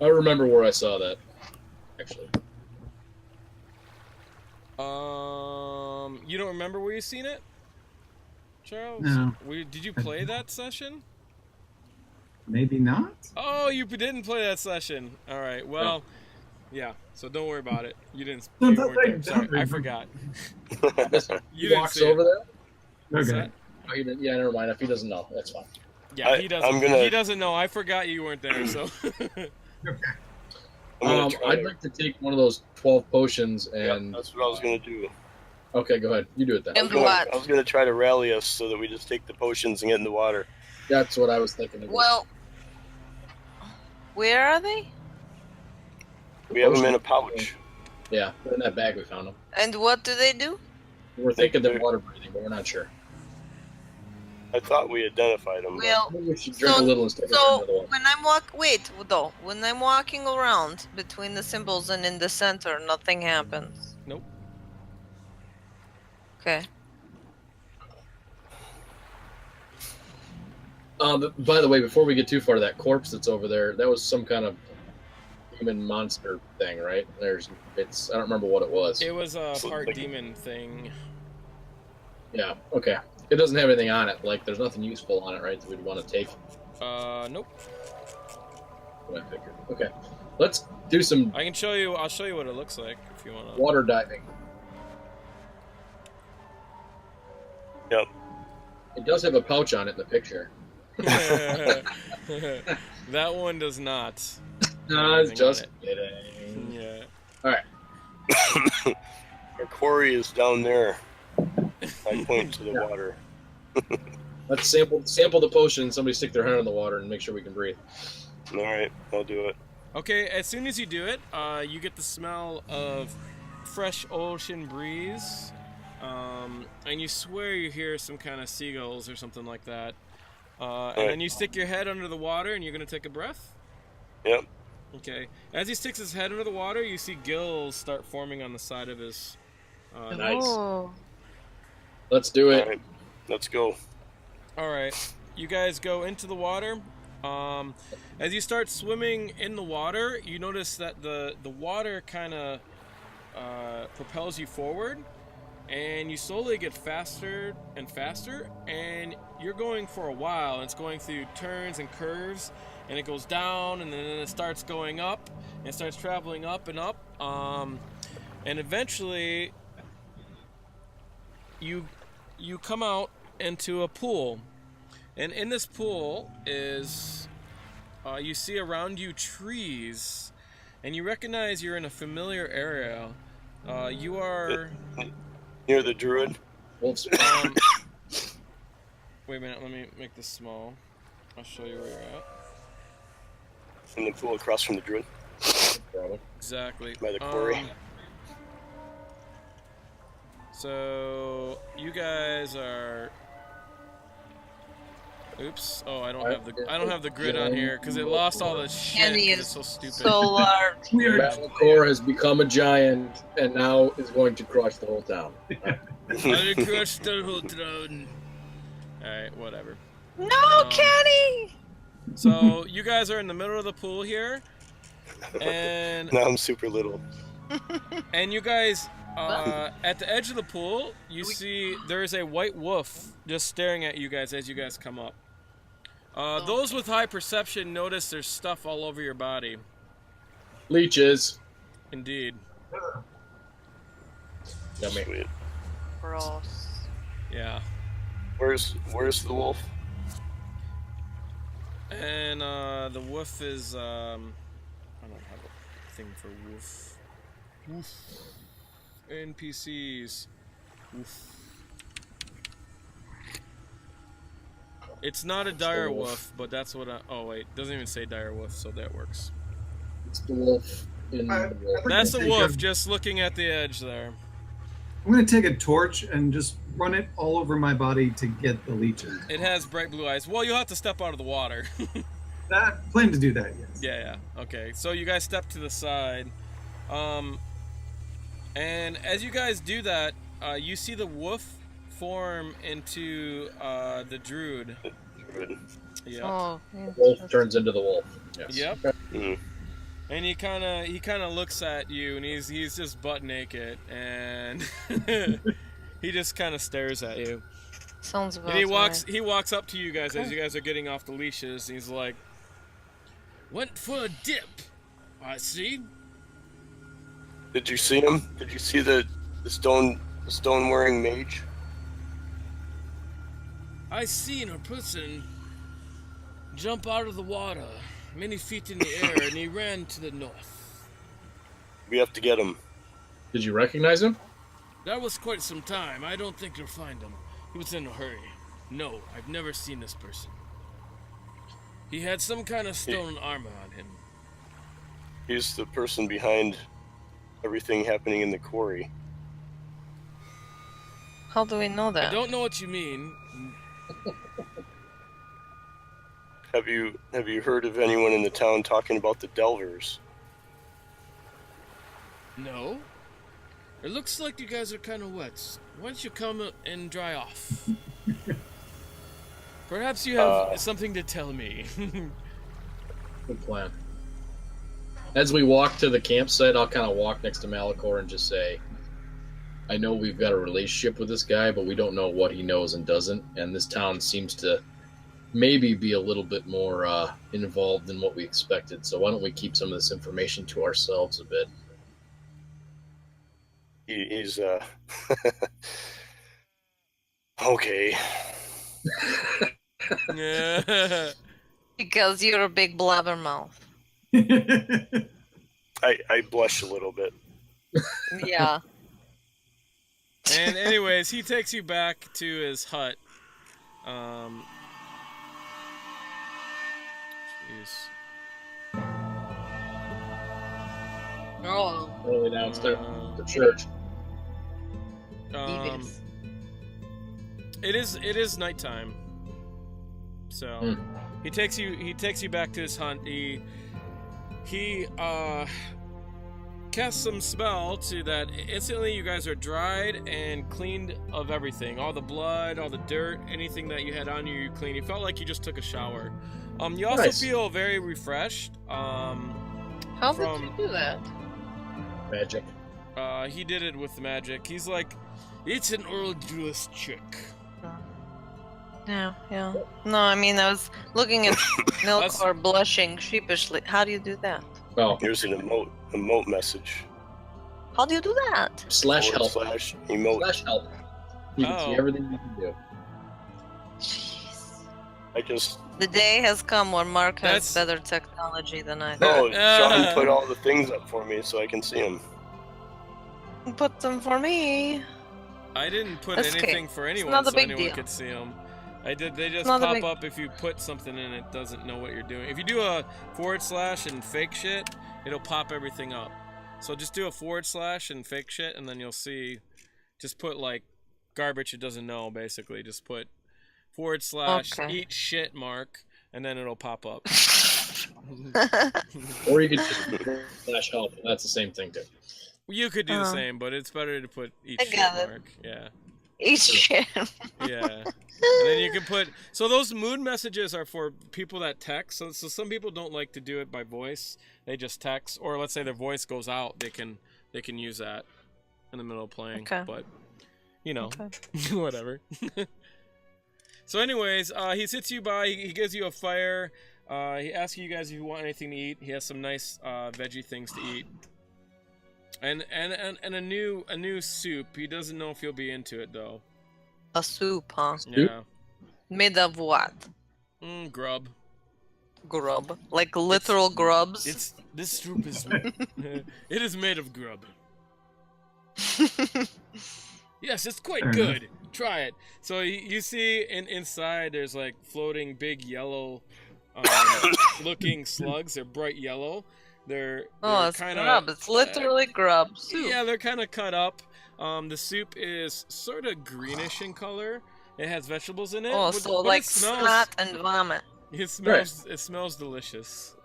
I remember where I saw that, actually. You don't remember where you seen it, Charles? No. Did you play that session? Maybe not? Oh, you didn't play that session. All right. Well, yeah. So don't worry about it. You didn't. No, You that's weren't right, there. Sorry, don't I remember. forgot. He You didn't walks see over it. there? What's Okay. that? Oh, he didn't, yeah, never mind. If he doesn't know, that's fine. Yeah, he doesn't. I'm gonna- He doesn't know. I forgot you weren't there. So. I'm gonna try I'd to- like to take one of those 12 potions Yeah, and... that's what I was gonna do. Okay, go ahead. You do it then. And I what? was gonna try to rally us so that we just take the potions and get in the water. That's what I was thinking. Well, where are they? We have them in a pouch. Yeah, in that bag we found them. And what do they do? We're thinking they're water breathing, but we're not sure. I thought we identified them. Well, Maybe we should drink a little instead of so another one. when when I'm walking around between the symbols and in the center, nothing happens. Nope. Okay. By the way, before we get too far, that corpse that's over there, that was some kind of demon monster thing, right? I don't remember what it was. It was a So, part like- demon thing. Yeah, okay. It doesn't have anything on it. Like, there's nothing useful on it, right, that we'd want to take. Nope. What I figured. Okay. Let's do some I can show you. I'll show you what it looks like if you want to. water diving. Yep. It does have a pouch on it in the picture. That one does not. No, it's Anything just on kidding. Yeah. Alright. Our quarry is down there. I point to the water. Let's sample the potion and somebody stick their hand in the water and make sure we can breathe. All right, I'll do it. Okay, as soon as you do it, you get the smell of fresh ocean breeze, and you swear you hear some kind of seagulls or something like that. And then you stick your head under the water, and you're gonna take a breath. Yep. Okay. As he sticks his head under the water, you see gills start forming on the side of his. Nice. Oh. Let's do it. All right, let's go. All right, you guys go into the water. As you start swimming in the water, you notice that the water kind of propels you forward, and you slowly get faster and faster, and you're going for a while. It's going through turns and curves, and it goes down, and then it starts going up, and it starts traveling up and up, and eventually you come out into a pool, and in this pool is you see around you trees, and you recognize you're in a familiar area. You are near the druid. Wolves. Wait a minute, let me make this small. I'll show you where you're at. In the pool across from the druid. Exactly. By the quarry. So you guys are. Oops! Oh, I don't have the grid on here because it lost all the shit. Kenny 'cause is it's so stupid. so large. Malichor has become a giant and now is going to crush the whole town. I crushed the whole throne. All right, whatever. No, Kenny! So you guys are in the middle of the pool here, and Now I'm super little. you guys at the edge of the pool, you see there's a white wolf just staring at you guys as you guys come up. Those with high perception notice there's stuff all over your body. Leeches. Indeed. Yummy. Sweet. Gross. Yeah. Where's the wolf? And the wolf is I don't have a thing for wolf. Wolf. NPCs. Wolf. It's not a dire wolf, but that's what oh wait, doesn't even say dire wolf, so that works. It's the wolf in the wolf. That's the wolf just looking at the edge there. I'm going to take a torch and just run it all over my body to get the leeches. It has bright blue eyes. Well, you'll have to step out of the water. I plan to do that, yes. Yeah. Okay, so you guys step to the side. And as you guys do that, you see the wolf form into the druid. Yep. Oh, Wolf turns into the wolf. Yes. Yep. Mm. And he kind of looks at you, and he's just butt naked, and he just kind of stares at you. sounds about And he right. walks up to you guys as you guys are getting off the leashes, and he's like, "Went for a dip, I see." Did you see him? Did you see the stone wearing mage? I seen a person jump out of the water, many feet in the air, and he ran to the north. We have to get him. Did you recognize him? That was quite some time. I don't think you'll find him. He was in a hurry. No, I've never seen this person. He had some kind of stone armor on him. He's the person behind everything happening in the quarry. How do we know I that? don't know what you mean. Have you heard of anyone in the town talking about the Delvers? No. It looks like you guys are kind of wet. Why don't you come and dry off? Perhaps you have something to tell me. Good plan. As we walk to the campsite, I'll kind of walk next to Malichor and just say, I know we've got a relationship with this guy, but we don't know what he knows and doesn't, and this town seems to maybe be a little bit more involved than what we expected, so why don't we keep some of this information to ourselves a bit? He's okay. Yeah. Because you're a big blabbermouth. I blush a little bit. Yeah. And anyways, he takes you back to his hut. Jeez. Oh, Early downstairs the church. evils. It is nighttime. So he takes you back to his hunt. He casts some spell to that instantly you guys are dried and cleaned of everything. All the blood, all the dirt, anything that you had on you, you clean. You felt like you just took a shower. You also Nice. feel very refreshed. How from- did you do that? Magic. He did it with the magic. He's like, it's an arduous trick. Yeah. No, I mean, I was looking at Malichor blushing sheepishly. How do you do that? Oh, Here's an emote message. How do you do that? slash help. / emote. Slash help. You can see Oh. everything you can do. Jeez. I just The day has come where Mark has That's- better technology than I. no. Sean put all the things up for me so I can see them. Put them for me. I didn't put That's okay. anything for anyone not a so big anyone deal. could see them. I did. They just Not a pop big- up if you put something in. It doesn't know what you're doing. If you do a / and fake shit, it'll pop everything up. So just do a / and fake shit, and then you'll see. Just put like garbage it doesn't know. Basically, just put / Okay. eat shit mark, and then it'll pop up. Or you could just slash help. That's the same thing too. You could do the Uh-huh. same, but it's better to put eat I shit got it. mark. Yeah. Eat shit. Yeah. And then you can put so those mood messages are for people that text. So some people don't like to do it by voice. They just text, or let's say their voice goes out, they can use that in the middle of playing. Okay. But you know, Okay. whatever. So anyways, he sits you by, he gives you a fire, he asks you guys if you want anything to eat. He has some nice veggie things to eat. And a new soup. He doesn't know if you'll be into it though. A soup, huh? Yeah. Made of what? Grub. Grub. Like literal grubs? This soup is it is made of grub. Yes, it's quite Fair good. Try it. So you see inside there's like floating big yellow looking slugs. They're bright yellow. They're it's kind grub. It's literally grub soup. yeah, they're kind of cut up. The soup is sort of greenish in color. It has vegetables in it. Oh, but- so but like it smells, snot and vomit. It smells delicious.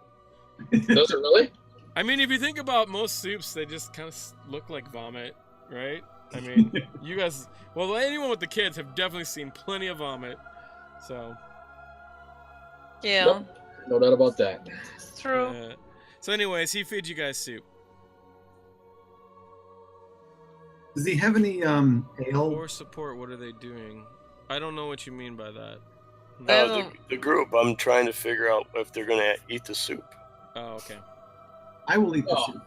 Does it really? I mean, if you think about most soups, they just kind of look like vomit, right? I mean, you guys, well, anyone with the kids have definitely seen plenty of vomit. So, Yeah, Yep. No doubt about that. it's true. so anyways, he feeds you guys soup. Does he have any ale? Or support, what are they doing? I don't know what you mean by that. The group. I'm trying to figure out if they're gonna eat the soup. Oh, okay. I will eat the Oh. soup.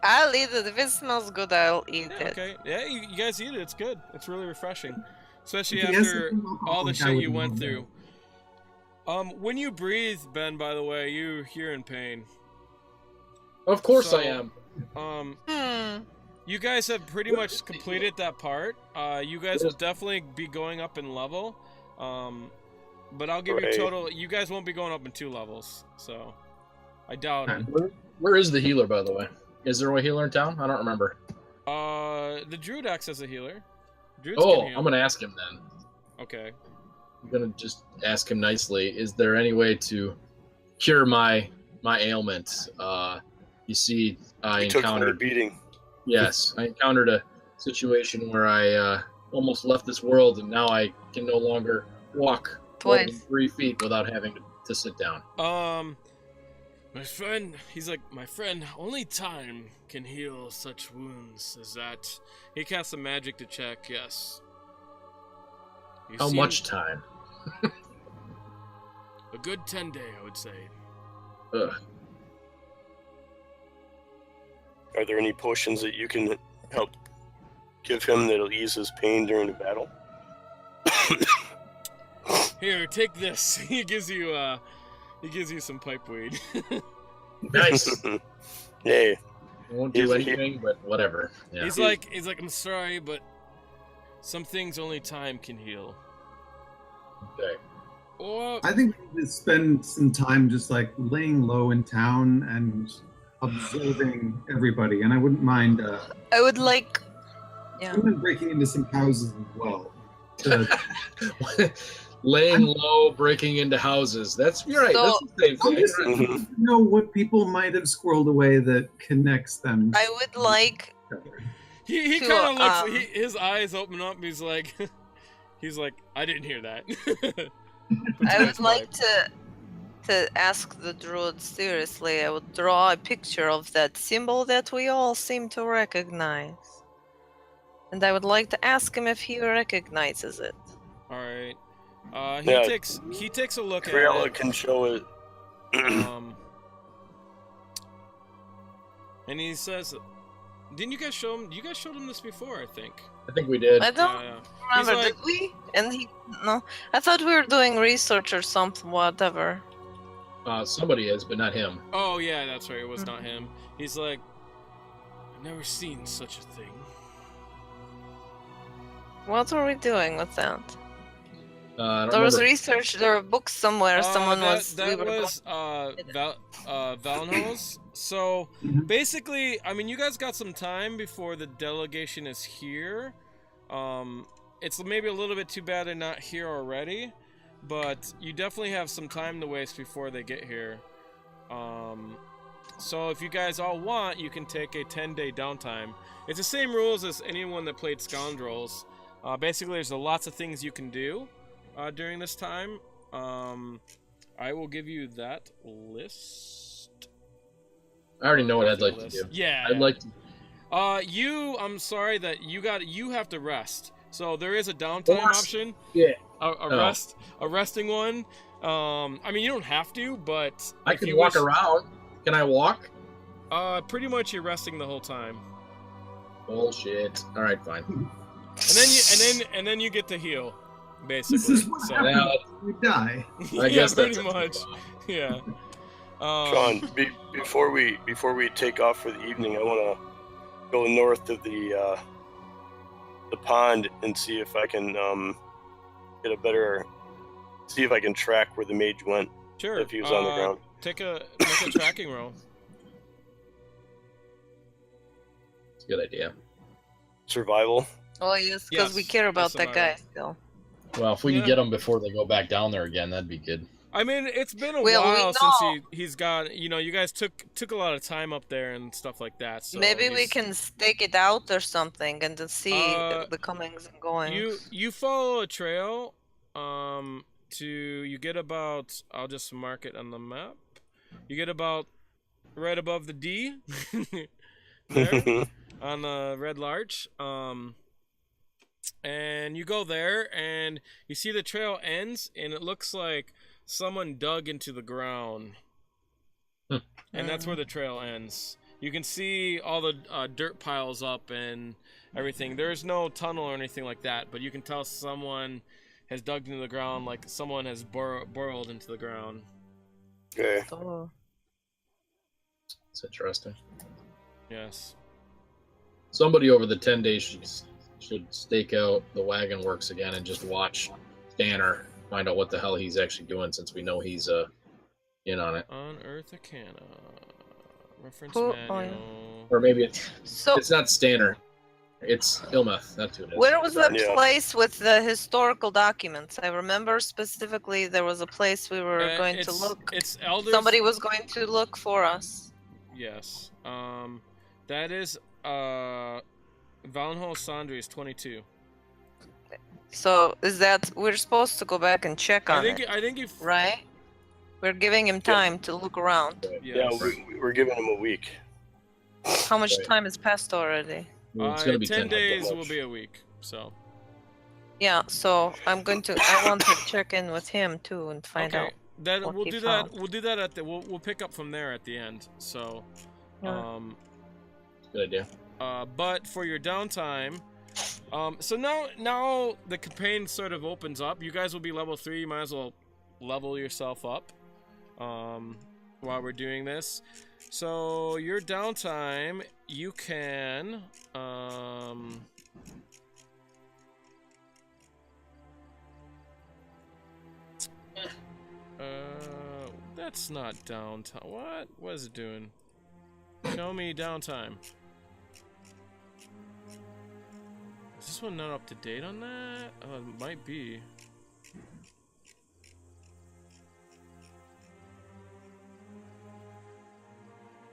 I'll eat it. If it smells good, I'll eat Yeah, it. okay. Yeah, you guys eat it. It's good. It's really refreshing. Especially If he has after something all the alcoholic, I shit you wouldn't went know. through. When you breathe, Ben, by the way, you're in pain. Of course So- I am. You guys have pretty much completed that part. You guys will definitely be going up in level. But I'll give you Right. total. You guys won't be going up in 2 levels, so I doubt it. Where is the healer, by the way? Is there a healer in town? I don't remember. The Druid acts as a healer. Druids can Oh, heal. I'm gonna ask him then. Okay. I'm gonna just ask him nicely. Is there any way to cure my ailment? You see, I He took quite a encountered. beating. Yes, I encountered a situation where I almost left this world, and now I can no longer walk more than Twice. 3 feet without having to sit down. My friend, he's like, my friend, only time can heal such wounds as that. He casts some magic to check, yes. You How seem- much time? A good 10 day, I would say. Ugh. Are there any potions that you can help give him that'll ease his pain during the battle? Here, take this. He gives you some pipe weed. Nice. Yay. I won't He's do a anything, but whatever. Yeah. He's like, I'm sorry, but Some things only time can heal. Okay. Or I think we need to spend some time just like laying low in town and observing everybody. And I wouldn't mind I would like. Yeah. even breaking into some houses as well. To, Laying low, breaking into houses. You're right. So- That's the same I'm thing. just Mhm. to know what people might have squirreled away that connects them. I would like. he To, kind of looks. um, His eyes open up. He's like, I didn't hear that. I would like to ask the druid seriously. I would draw a picture of that symbol that we all seem to recognize, and I would like to ask him if he recognizes it. All right. Yeah. He takes a look Crayola at it. can show it. And he says, "Didn't you guys show him? You guys showed him this before, I think." I think we did. I don't Yeah. remember, He's like- did we? And he no. I thought we were doing research or something. Whatever. Somebody is, but not him. Oh yeah, that's right. It was not him. He's like, "I've never seen such a thing." What were we doing with that? I don't There was remember. research. There were books somewhere. Someone that, was. That we were was Valenholz. So Mhm. basically, I mean, you guys got some time before the delegation is here. It's maybe a little bit too bad they're not here already, but you definitely have some time to waste before they get here. So if you guys all want, you can take a 10-day downtime. It's the same rules as anyone that played Scoundrels. Basically, there's lots of things you can do during this time. I will give you that list. I already know what I'd like to do. Yeah. I'd like to. I'm sorry that you have to rest. So there is a downtime Rest? option. Yeah. A resting one. I mean, you don't have to, but I if can you walk wish- around. Can I walk? Pretty much you're resting the whole time. Bullshit. All right, fine. And then you get to heal, basically. This is what So happens when you die. I guess pretty that's much. Yeah. Sean, before we take off for the evening, I want to go north of the pond and see if I can get a better. See if I can track where the mage went Sure. if he was on the ground. Make a tracking roll. It's a good idea. Survival. Oh yes, because we Yes, care about yes, that guy still. Well, if we Yeah. can get them before they go back down there again, that'd be good. I mean, it's been a Well, we while since know. he's gone. You know, you guys took a lot of time up there and stuff like that. So Maybe we he's- can stake it out or something and to see the comings and goings. You follow a trail. You get about. I'll just mark it on the map. You get about right above the D. There on the red larch. And you go there and you see the trail ends and it looks like someone dug into the ground. And that's where the trail ends. You can see all the dirt piles up and everything. There's no tunnel or anything like that, but you can tell someone has dug into the ground, like someone has burrowed into the ground. Okay. Oh. It's interesting. Yes. Somebody over the 10 days should stake out the wagon works again and just watch Danner find out what the hell he's actually doing, since we know he's in on it. Unearth Arcana. Reference Who- manual. Or maybe it's So not Stanner. It's Ilmeth. That's who it is. where was that Yeah. place with the historical documents? I remember specifically there was a place we were going to It's- look. It's Elders. Somebody was going to look for us. Yes. That is Valenholz Sandries 22. So is that we're supposed to go back and check on it, I think if right? We're giving him time to look around. Yeah, yes. we're giving him a week. How much Right. time has passed already? It's gonna be 10 days much. will be a week. So Yeah, so I want to check in with him too and find okay. out. That what we'll he do found. that. We'll do that at the. We'll pick up from there at the end. So, Yeah. Good idea. but for your downtime, so now the campaign sort of opens up. You guys will be level 3. You might as well level yourself up, while we're doing this. So your downtime, you can, That's not downtime. What? What is it doing? Show me downtime. Is this one not up to date on that? It might be.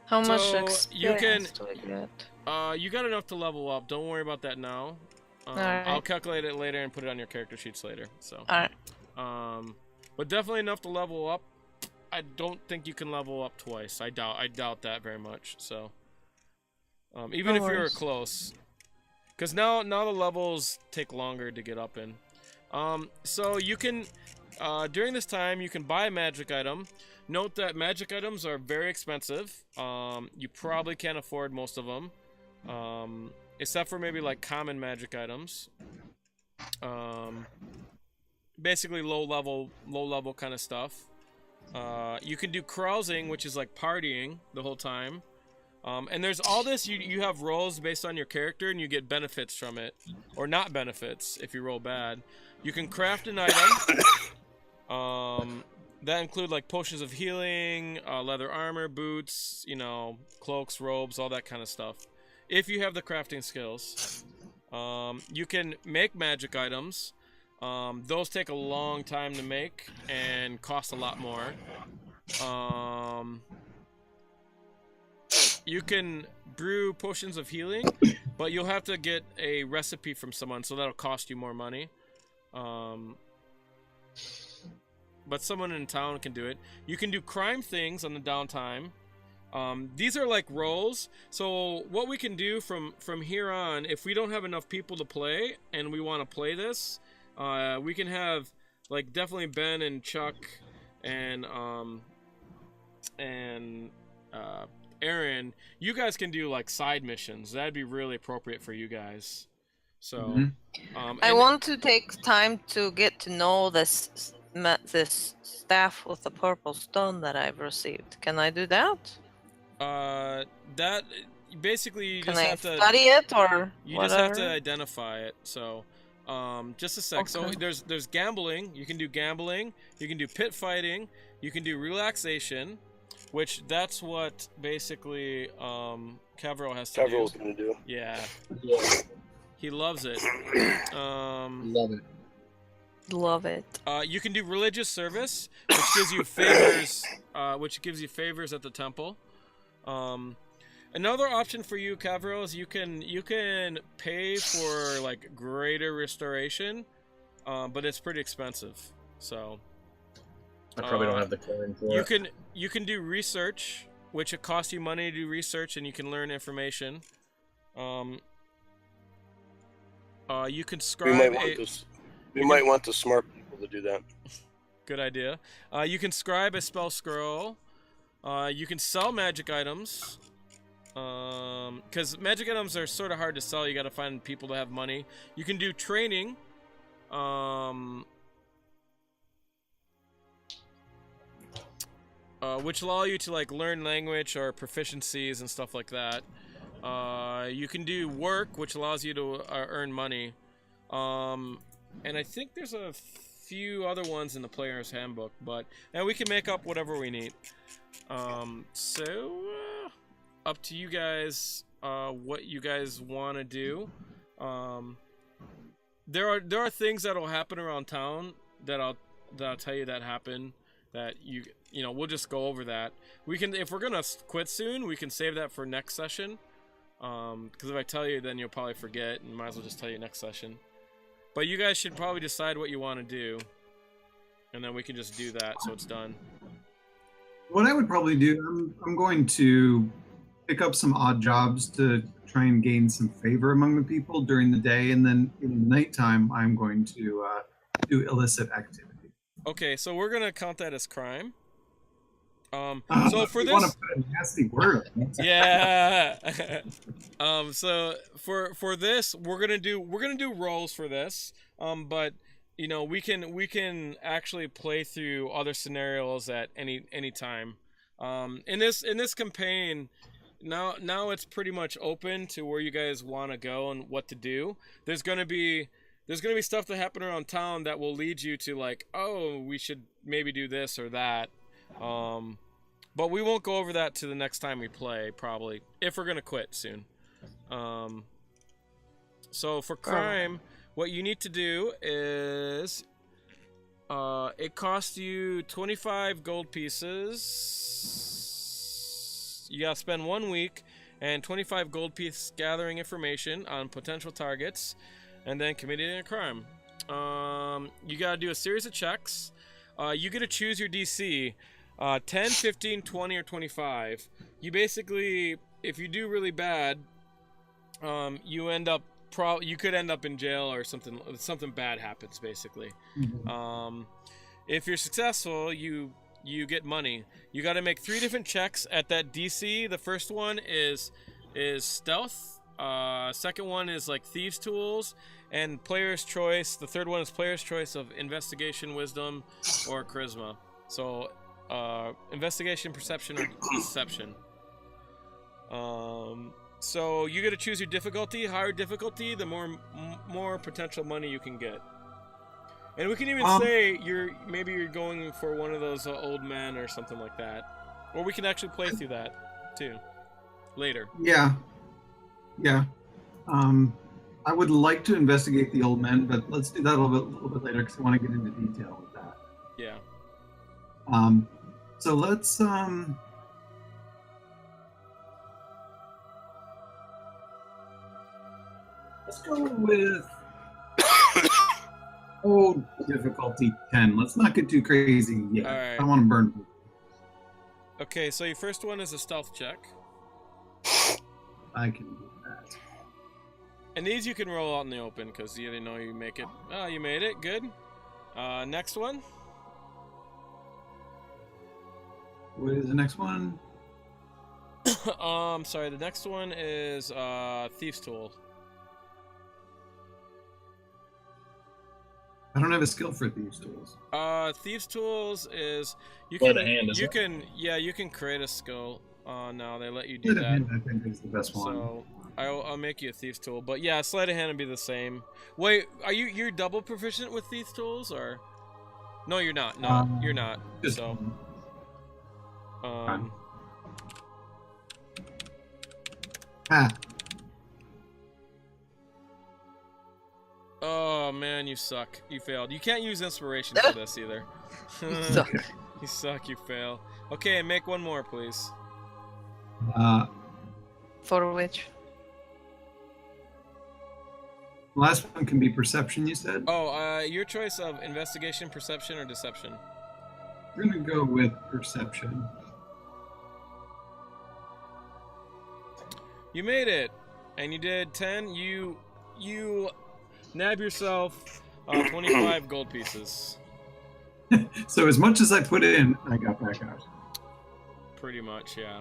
How much So, experience do I get? You got enough to level up. Don't worry about that now. Alright. I'll calculate it later and put it on your character sheets later. So. Alright. But definitely enough to level up. I don't think you can level up twice. I doubt that very much. So. Even if you're close. Because now the levels take longer to get up in. So you can, during this time, you can buy a magic item. Note that magic items are very expensive. You probably can't afford most of them. Except for maybe like common magic items. Basically low level kind of stuff. You can do carousing, which is like partying the whole time. And there's all this, you have rolls based on your character and you get benefits from it. Or not benefits if you roll bad. You can craft an item. That include like potions of healing, leather armor, boots, you know, cloaks, robes, all that kind of stuff. If you have the crafting skills. You can make magic items. Those take a long time to make and cost a lot more. You can brew potions of healing, but you'll have to get a recipe from someone, so that'll cost you more money. But someone in town can do it. You can do crime things on the downtime. These are like roles. So what we can do from here on, if we don't have enough people to play and we want to play this, we can have like definitely Ben and Chuck and Aaron, you guys can do like side missions. That'd be really appropriate for you guys. So, I want to take time to get to know this staff with the purple stone that I've received. Can I do that? That basically you Can just I have to study it or you whatever? just have to identify it. So, just a sec. Okay. So there's gambling. You can do gambling. You can do pit fighting. You can do relaxation. Which that's what basically Cavero has to Cavero's do. gonna do. Yeah, Yeah, he loves it. love it. Love it. You can do religious service, which gives you favors. Which gives you favors at the temple. Another option for you, Cavero, is you can pay for like greater restoration, but it's pretty expensive. So. I probably don't have the coin for it. You can do research, which it costs you money to do research, and you can learn information. You can scribe. We might want the smart people to do that. Good idea. You can scribe a spell scroll. You can sell magic items. Because magic items are sort of hard to sell. You got to find people to have money. You can do training. Which allow you to like learn language or proficiencies and stuff like that. You can do work, which allows you to earn money. And I think there's a few other ones in the player's handbook, but and we can make up whatever we need. So up to you guys, what you guys want to do. There are things that'll happen around town that I'll tell you that happen. That you know, we'll just go over that. We can, if we're gonna quit soon, we can save that for next session. Because if I tell you, then you'll probably forget, and might as well just tell you next session. But you guys should probably decide what you want to do, and then we can just do that, so it's done. What I would probably do, I'm going to pick up some odd jobs to try and gain some favor among the people during the day, and then in the nighttime, I'm going to do illicit activity. Okay, so we're gonna count that as crime. So for you this, want to put a nasty word on it. yeah. So for this, we're gonna do rolls for this. But you know, we can actually play through other scenarios at any time. In this campaign, now it's pretty much open to where you guys want to go and what to do. There's gonna be stuff that happen around town that will lead you to like, oh, we should maybe do this or that. But we won't go over that to the next time we play, probably, if we're gonna quit soon. So for crime, what you need to do is, it costs you 25 gold pieces. You gotta spend 1 week and 25 gold pieces gathering information on potential targets, and then committing a crime. You gotta do a series of checks. You get to choose your DC, 10, 15, 20, or 25. You basically, if you do really bad, you end up you could end up in jail or something. Something bad happens, basically. If you're successful, you get money. You got to make 3 different checks at that DC. The first one is stealth. Second one is like thieves' tools and player's choice. The third one is player's choice of investigation, wisdom, or charisma. So investigation, perception, or deception. So you get to choose your difficulty. Higher difficulty, the more potential money you can get. And we can even say maybe you're going for one of those old men or something like that, or we can actually play through that too later. Yeah. I would like to investigate the old men, but let's do that a little bit later because I want to get into detail with that. Yeah. So let's go with difficulty 10. Let's not get too crazy yet. All right. I don't want to burn people. Okay, so your first one is a stealth check. I can do that. And these you can roll out in the open because you didn't know you make it. Oh, you made it. Good. Next one. What is the next one? Sorry. The next one is thieves' tool. I don't have a skill for thieves' tools. Thieves' tools is you Sleight can of hand, you can you can create a skill. No, they let you do Sleight of that. hand, I think, is the best one. So I'll make you a thieves' tool, but yeah, sleight of hand would be the same. Wait, you're double proficient with thieves' tools, or no? You're not. No, you're not. Just So Oh man, you suck. You failed. You can't use inspiration for this either. You suck. You suck. You fail. Okay, make one more, please. For which? Last one can be perception, you said? Oh, your choice of investigation, perception, or deception. We're gonna go with perception. You made it, and you did 10. You nab yourself 25 gold pieces. So as much as I put in, I got back out. Pretty much, yeah.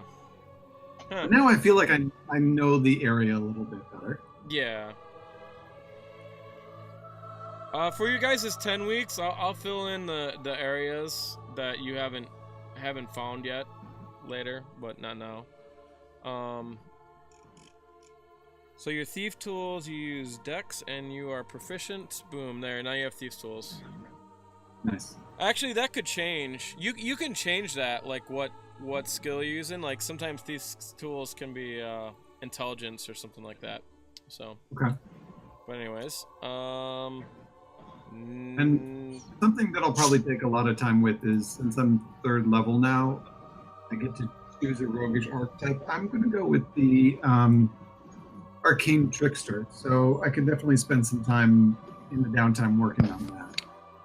But now I feel like I know the area a little bit better. Yeah. For you guys' 10 weeks, I'll fill in the areas that you haven't found yet later, but not now. So your thief tools, you use dex, and you are proficient. Boom, there. Now you have thieves tools. Nice. Actually, that could change. You can change that, like what skill you're using. Like sometimes thieves tools can be intelligence or something like that. So. Okay. But anyways, And something that I'll probably take a lot of time with is, since I'm 3rd level now, I get to choose a roguish archetype. I'm going to go with the arcane trickster. So I could definitely spend some time in the downtime working on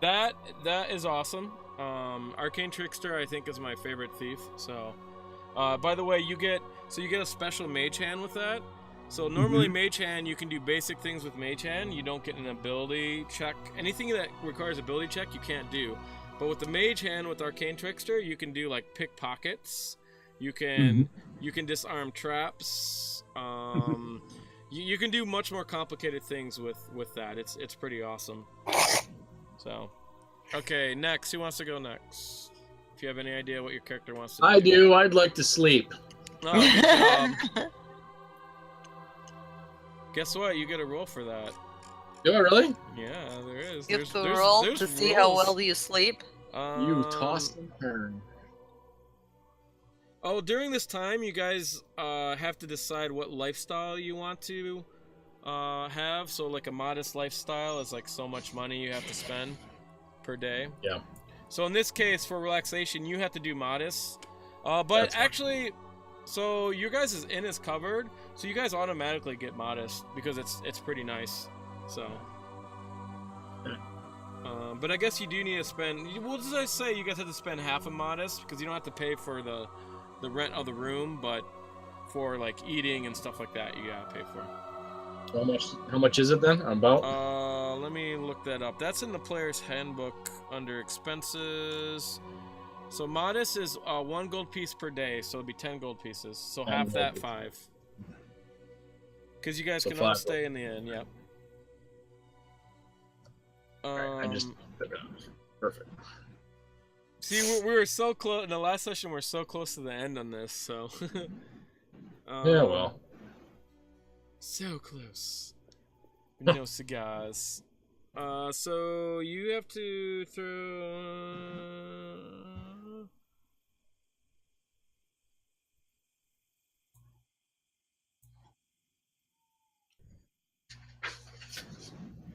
that. That is awesome. Arcane trickster, I think, is my favorite thief. So, by the way, you get a special mage hand with that. So normally mage hand, you can do basic things with mage hand. You don't get an ability check. Anything that requires ability check, you can't do. But with the mage hand with arcane trickster, you can do like pickpockets. You can disarm traps. You can do much more complicated things with that. It's pretty awesome. So, okay, next. Who wants to go next? If you have any idea what your character wants to do. I do. I'd like to sleep. Oh, good job. Guess what? You get a roll for that. Do I really? Yeah, there is. You have to roll to see how well you sleep. You toss and turn. Oh, during this time, you guys have to decide what lifestyle you want to have. So, like a modest lifestyle is like so much money you have to spend per day. Yeah. So in this case, for relaxation, you have to do modest. But That's fine. actually, so your guys' inn is covered, so you guys automatically get modest because it's pretty nice. So. But I guess you do need to spend. What did I say? You guys have to spend half a modest because you don't have to pay for the rent of the room, but for like eating and stuff like that, you gotta pay for. How much is it then? About? Let me look that up. That's in the player's handbook under expenses. So modest is 1 gold piece per day, so it'd be 10 gold pieces. So half that 5. Because you guys can all stay in the inn. Yep. I just perfect. See, we were so close in the last session. We're so close to the end on this, so. Yeah, well. So close. No cigars. So you have to throw.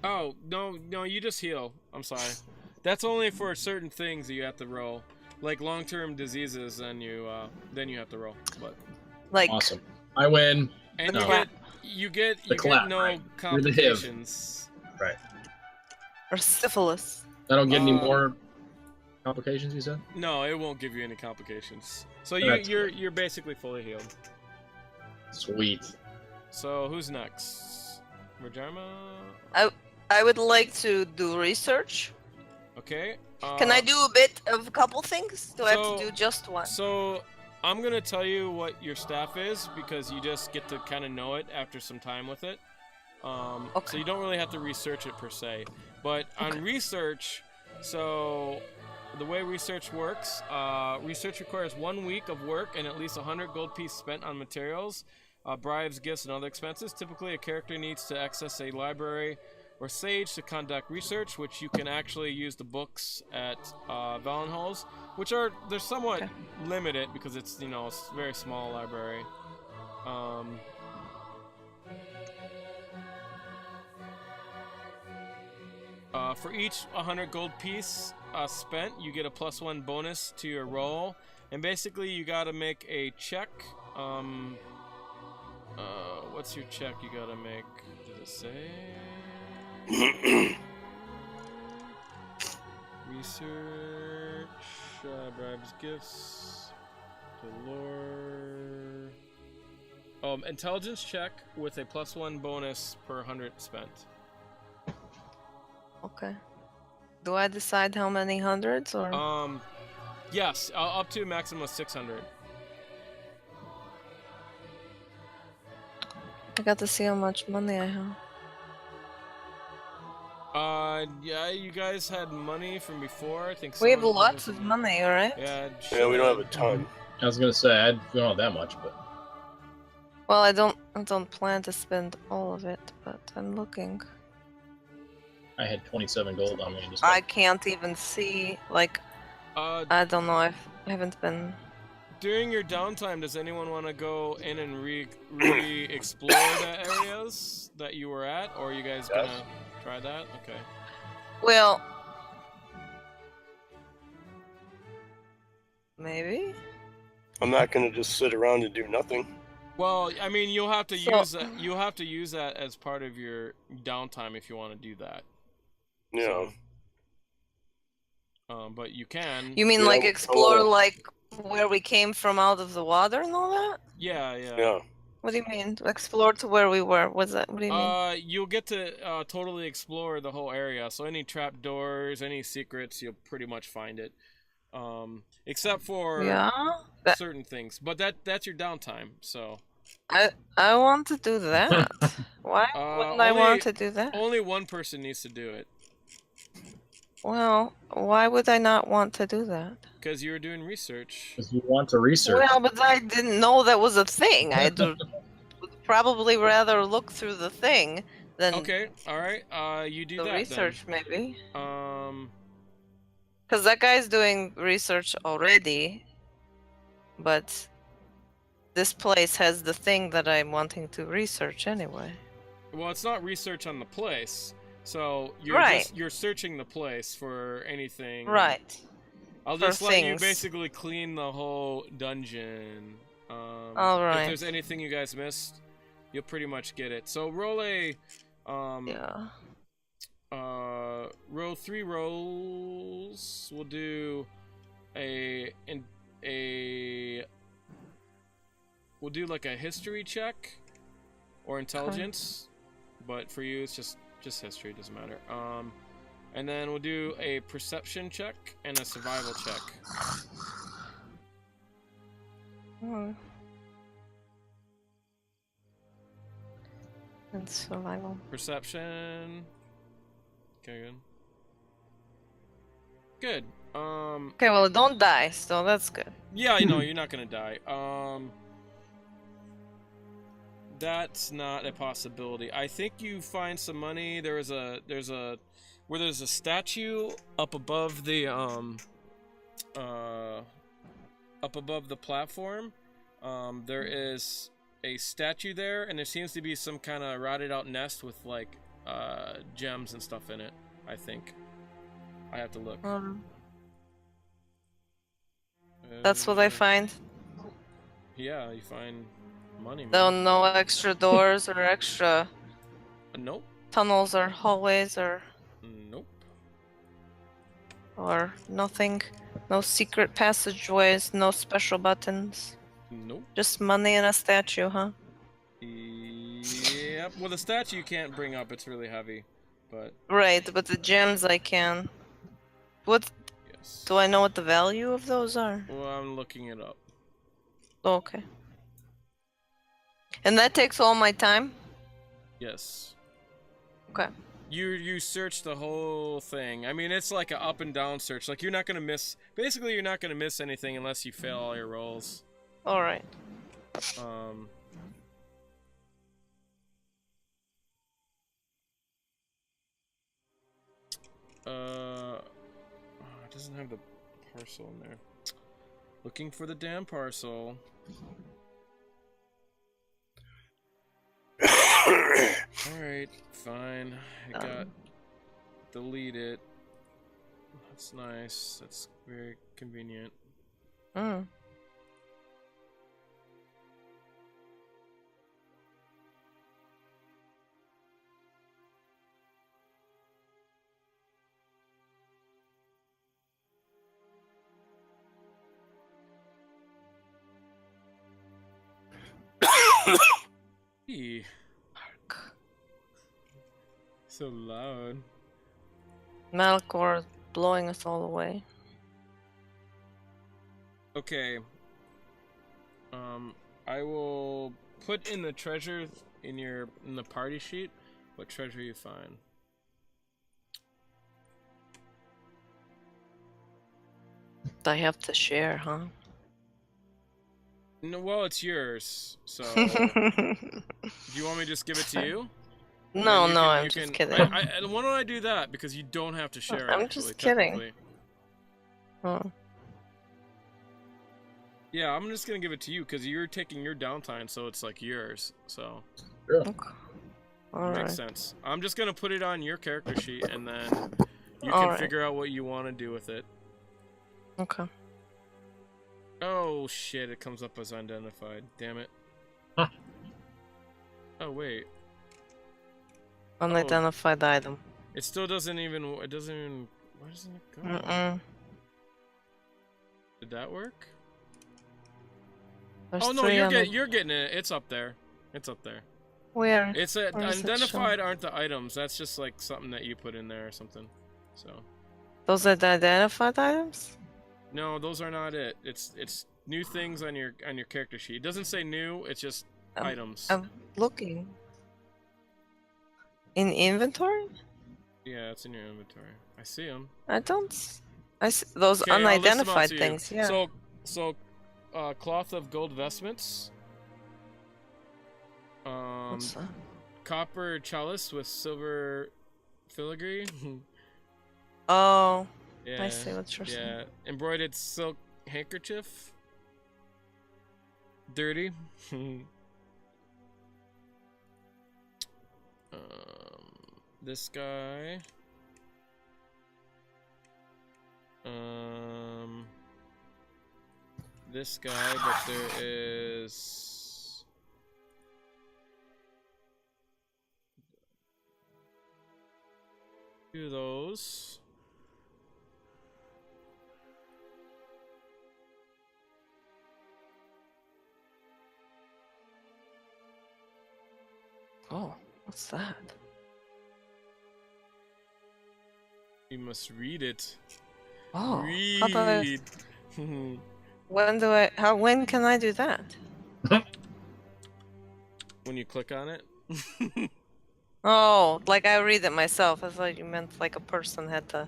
Oh, no, you just heal. I'm sorry. That's only for certain things that you have to roll. Like long-term diseases, then you have to roll. But Like, awesome. I win. and No. you get The clap, no right? complications. Right. or syphilis. I don't get any more complications, you said? No, it won't give you any complications. So That's you're basically fully healed. Sweet. So who's next? Vhajjharma? I would like to do research. Okay. Can I do a bit of a couple things? Do I have so- to do just one? So I'm gonna tell you what your staff is because you just get to kind of know it after some time with it. So Okay. you don't really have to research it per se. But on research, so the way research works, research requires 1 week of work and at least 100 gold pieces spent on materials, bribes, gifts, and other expenses. Typically, a character needs to access a library or sage to conduct research, which you can actually use the books at Valenhalls, which they're somewhat limited because it's it's a very small library. For each 100 gold piece spent, you get a +1 bonus to your roll, and basically you gotta make a check. What's your check you gotta make? Does it say? Research, bribes, gifts, galore. Intelligence check with a +1 bonus per 100 spent. Okay. Do I decide how many hundreds or? Yes, up to a maximum of 600. I got to see how much money I have. Yeah, you guys had money from before. I think We have someone- lots of money, alright? Yeah, Yeah, we don't have a ton. I was gonna say we don't have that much, but Well, I don't plan to spend all of it, but I'm looking. I had 27 gold on me. And just I can't even see, like, I don't know, I haven't been... During your downtime, does anyone want to go in and re-explore the areas that you were at, or are you guys gonna try that? Okay. Well... Maybe? I'm not gonna just sit around and do nothing. Well, I mean, you'll have to use that. You'll have to use that as part of your downtime if you want to do that. Yeah. But you can. You mean Yeah, like I explore wanna- like where we came from out of the water and all that? Yeah. Yeah. What do you mean? Explore to where we were. What's that? What do you mean? You'll get to totally explore the whole area. So any trapdoors, any secrets, you'll pretty much find it. Except for certain things. But that's your downtime. So. I want to do that. Why wouldn't I want to do that? Only one person needs to do it. Well, why would I not want to do that? Because you were doing research. Because you want to research. Well, but I didn't know that was a thing. I would probably rather look through the thing than Okay, alright. You do the that research, then. maybe. Because that guy's doing research already, but this place has the thing that I'm wanting to research anyway. Well, it's not research on the place. So you're searching the place for anything. Right. I'll for just let you things. basically clean the whole dungeon. All right. If there's anything you guys missed, you'll pretty much get it. So roll a yeah. roll 3 rolls. We'll do we'll do like a history check or intelligence, but for you it's just history, it doesn't matter. And then we'll do a perception check and a survival check. And survival. Perception. Okay, good. Good. Okay, well, don't die, so that's good. Yeah, I know you're not gonna die. That's not a possibility. I think you find some money. There's a statue up above the platform. There is a statue there, and there seems to be some kind of rotted out nest with like gems and stuff in it. I think. I have to look. That's what I find. Yeah, you find money. No extra doors or extra Nope. tunnels or hallways or Nope. or nothing. No secret passageways, no special buttons. Nope. Just money and a statue, huh? Yep. Well, the statue you can't bring up; it's really heavy. But right, but the gems I can. What? Yes. Do I know what the value of those are? Well, I'm looking it up. Okay. And that takes all my time? Yes. Okay. You search the whole thing. I mean, it's like an up and down search. Like you're not gonna miss. Basically, you're not gonna miss anything unless you fail all your rolls. All right. It doesn't have the parcel in there. Looking for the damn parcel. Alright, fine. I got delete it. That's nice. That's very convenient. So loud. Malichor is blowing us all away. Okay. I will put in the treasure in the party sheet what treasure you find. I have to share, huh? No, well, it's yours. So, do you want me to just give it to you? No, I'm just kidding. Why don't I do that? Because you don't have to share it. I'm just kidding. Oh. Yeah, I'm just gonna give it to you because you're taking your downtime, so it's like yours. So. Yeah. Okay. Makes sense. I'm just gonna put it on your character sheet, and then you can figure out what you want to do with it. Okay. Oh shit! It comes up as unidentified. Damn it. Huh. Oh wait. Unidentified item. It still doesn't even. It doesn't even. Why doesn't it go? Did that work? There's oh no, you're getting it. It's up there. It's up there. Where? It's unidentified aren't the items. That's just like something that you put in there or something. So. Those are the identified items? No, those are not it. It's new things on your character sheet. It doesn't say new. It's just items. I'm looking. In inventory? Yeah, it's in your inventory. I see them. I don't. I see those unidentified things. Yeah. So, cloth of gold vestments. What's that? Copper chalice with silver filigree. Oh. Yeah. I see what you're saying. Yeah. Embroidered silk handkerchief. dirty. This guy. This guy, but there is two of those. Oh, what's that? You must read it. Oh, Read. how do I... when can I do that? When you click on it. Oh, like I read it myself. I thought you meant like a person had to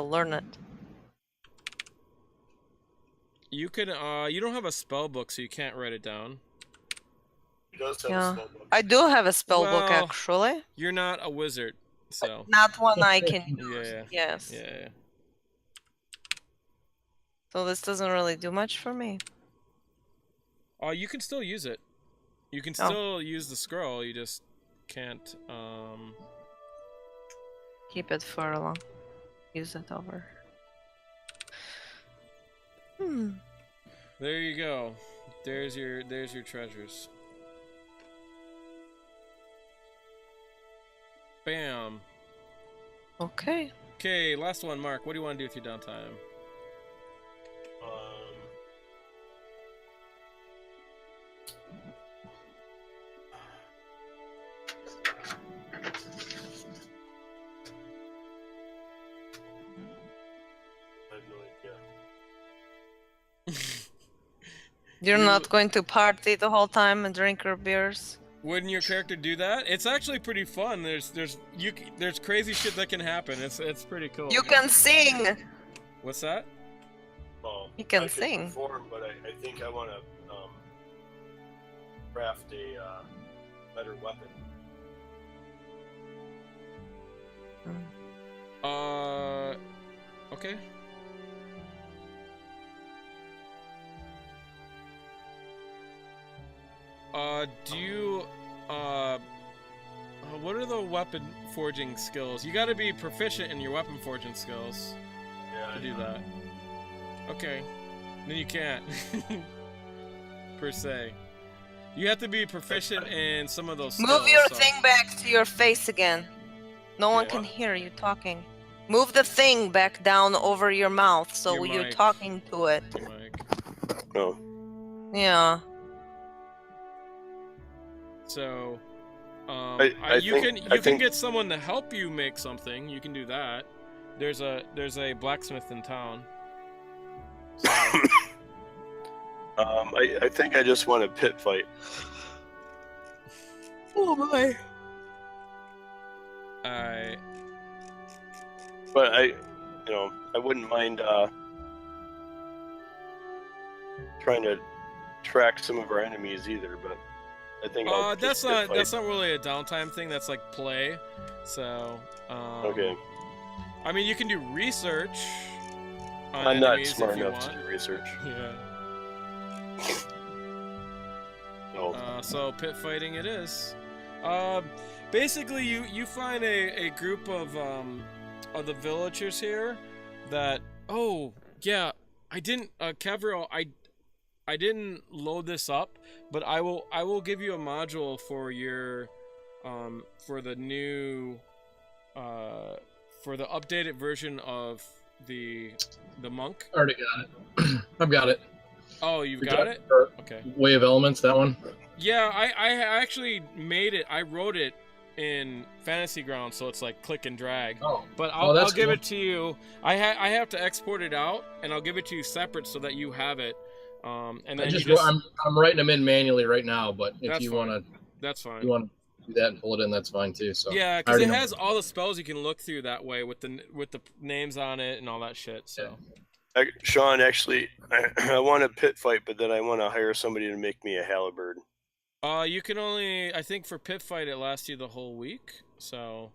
learn it. You can you don't have a spell book, so you can't write it down. He does have a Yeah, spell book. I do have a spell book Well, actually. You're not a wizard, so. Not one I can use. Yeah. Yes. Yeah. So this doesn't really do much for me. You can still use it. You can still use the scroll. You just can't. Keep it for a long. Use it over. There you go. There's your treasures. Bam. Okay. Okay, last one, Mark. What do you want to do with your downtime? I have no idea. You're not going to party the whole time and drink your beers? Wouldn't your character do that? It's actually pretty fun. There's crazy shit that can happen. It's pretty cool. You can sing. What's that? Well, You can I could sing. perform, but I think I want to craft a better weapon. Okay. Do you, what are the weapon forging skills? You gotta be proficient in your weapon forging skills to do that. Okay. Then you can't. Per se. You have to be proficient in some of those skills. Move your thing back to your face again. No one can hear you talking. Move the thing back down over your mouth so you're talking to it. Your mic. Oh. Yeah. So, you can get someone to help you make something. You can do that. There's a blacksmith in town. So. I think I just want a pit fight. Oh my. But I wouldn't mind trying to track some of our enemies either. But I think that's not really a downtime thing. That's like play. So. Okay. I mean, you can do research. I'm not smart enough to do research. Yeah. No. So pit fighting it is. Basically, you find a group of the villagers here that. Oh yeah, I didn't Caverill. I didn't load this up, but I will give you a module for your for the new for the updated version of the monk. Already got it. I've got it. Oh, you've got it? Okay. Way of Elements, that one? Yeah, I actually made it. I wrote it in Fantasy Ground, so it's like click and drag. Oh. But I'll give cool. it to you. I have to export it out, and I'll give it to you separate so that you have it. And then I'm writing them in manually right now, but if you want to... That's fine. You want to do that and pull it in, that's fine too. So yeah, because it has all the spells you can look through that way with the names on it and all that shit. So. Yeah. Sean, actually, I want a pit fight, but then I want to hire somebody to make me a halberd. You can only, I think for pit fight it lasts you the whole week. So.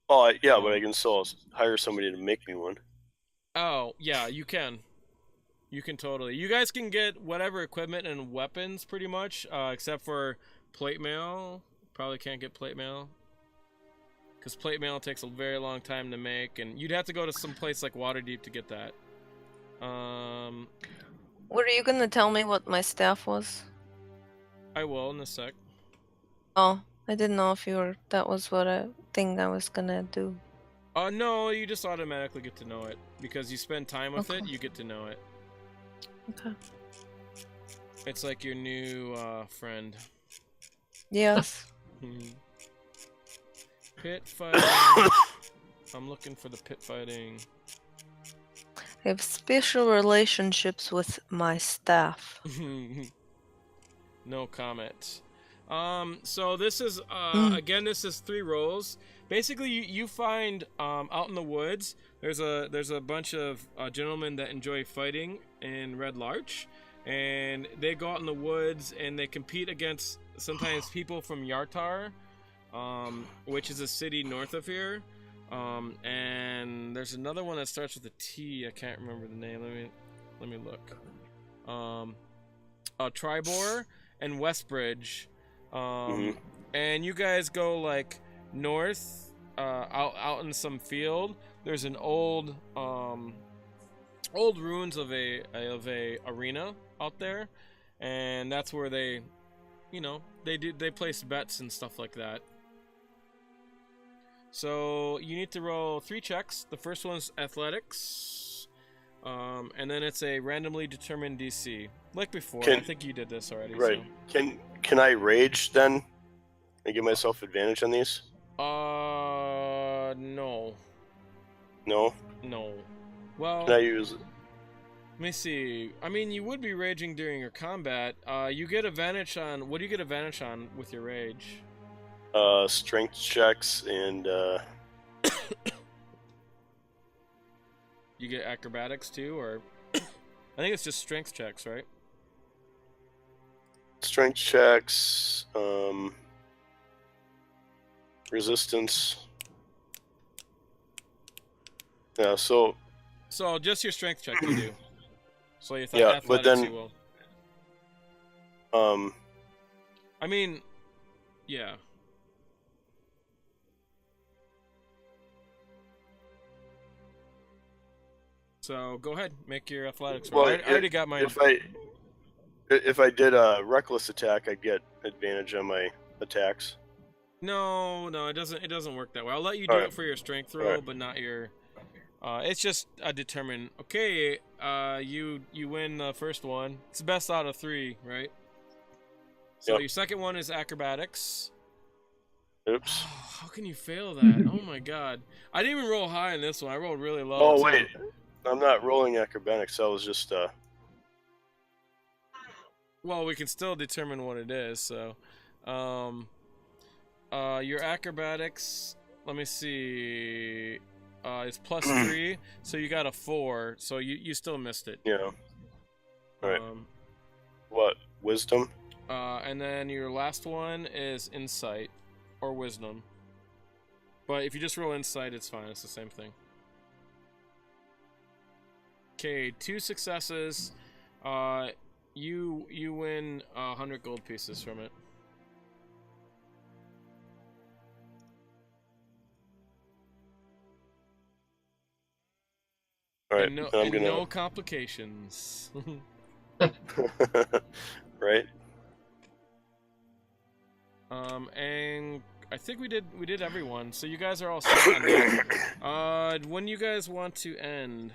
Oh yeah, but I can still hire somebody to make me one. Oh yeah, you can. You can totally. You guys can get whatever equipment and weapons, pretty much, except for plate mail. Probably can't get plate mail. Because plate mail takes a very long time to make, and you'd have to go to some place like Waterdeep to get that. Were you gonna tell me what my staff was? I will in a sec. Oh, I didn't know if that was what I think I was gonna do. No, you just automatically get to know it. Because you spend time with it, you get to know it. Okay. It's like your new friend. Yes. Pit fighting. I'm looking for the pit fighting. I have special relationships with my staff. No comment. So this is again, this is 3 rolls. Basically, you find out in the woods there's a bunch of gentlemen that enjoy fighting in Red Larch, and they go out in the woods and they compete against sometimes people from Yartar, which is a city north of here. And there's another one that starts with a T. I can't remember the name. Let me look. Tribor and Westbridge. And you guys go like north, out in some field. There's an old ruins of a arena out there, and that's where they place bets and stuff like that. So you need to roll 3 checks. The first one's athletics, and then it's a randomly determined DC, like before. I think you did this already. Right. So. Can I rage then and give myself advantage on these? No. No. No. Well. Can I use? Let me see. I mean, you would be raging during your combat. You get advantage on. What do you get advantage on with your rage? Strength checks and You get acrobatics too, or I think it's just strength checks, right? strength checks, resistance. Yeah, so just your strength check you do. So you thought yeah, athletics but then you will. I mean, yeah. So go ahead, make your athletics roll. well, I already got mine. If I did a reckless attack, I'd get advantage on my attacks. No, it doesn't work that way. I'll let you do it for your strength roll, but not your. It's just a determine. Okay, you win the first one. It's the best out of 3, right? So your second one is acrobatics. Oops. How can you fail that? Oh my god! I didn't even roll high in this one. I rolled really low. Oh wait, I'm not rolling acrobatics. I was just Well, we can still determine what it is. So, your acrobatics. Let me see. It's +3, so you got a 4. So you still missed it. Yeah. All right. What? Wisdom? And then your last one is insight or wisdom. But if you just roll insight, it's fine. It's the same thing. Okay, 2 successes. You win 100 gold pieces from it. All right. And no complications. Right. And I think we did everyone. So you guys are all set on that. When you guys want to end?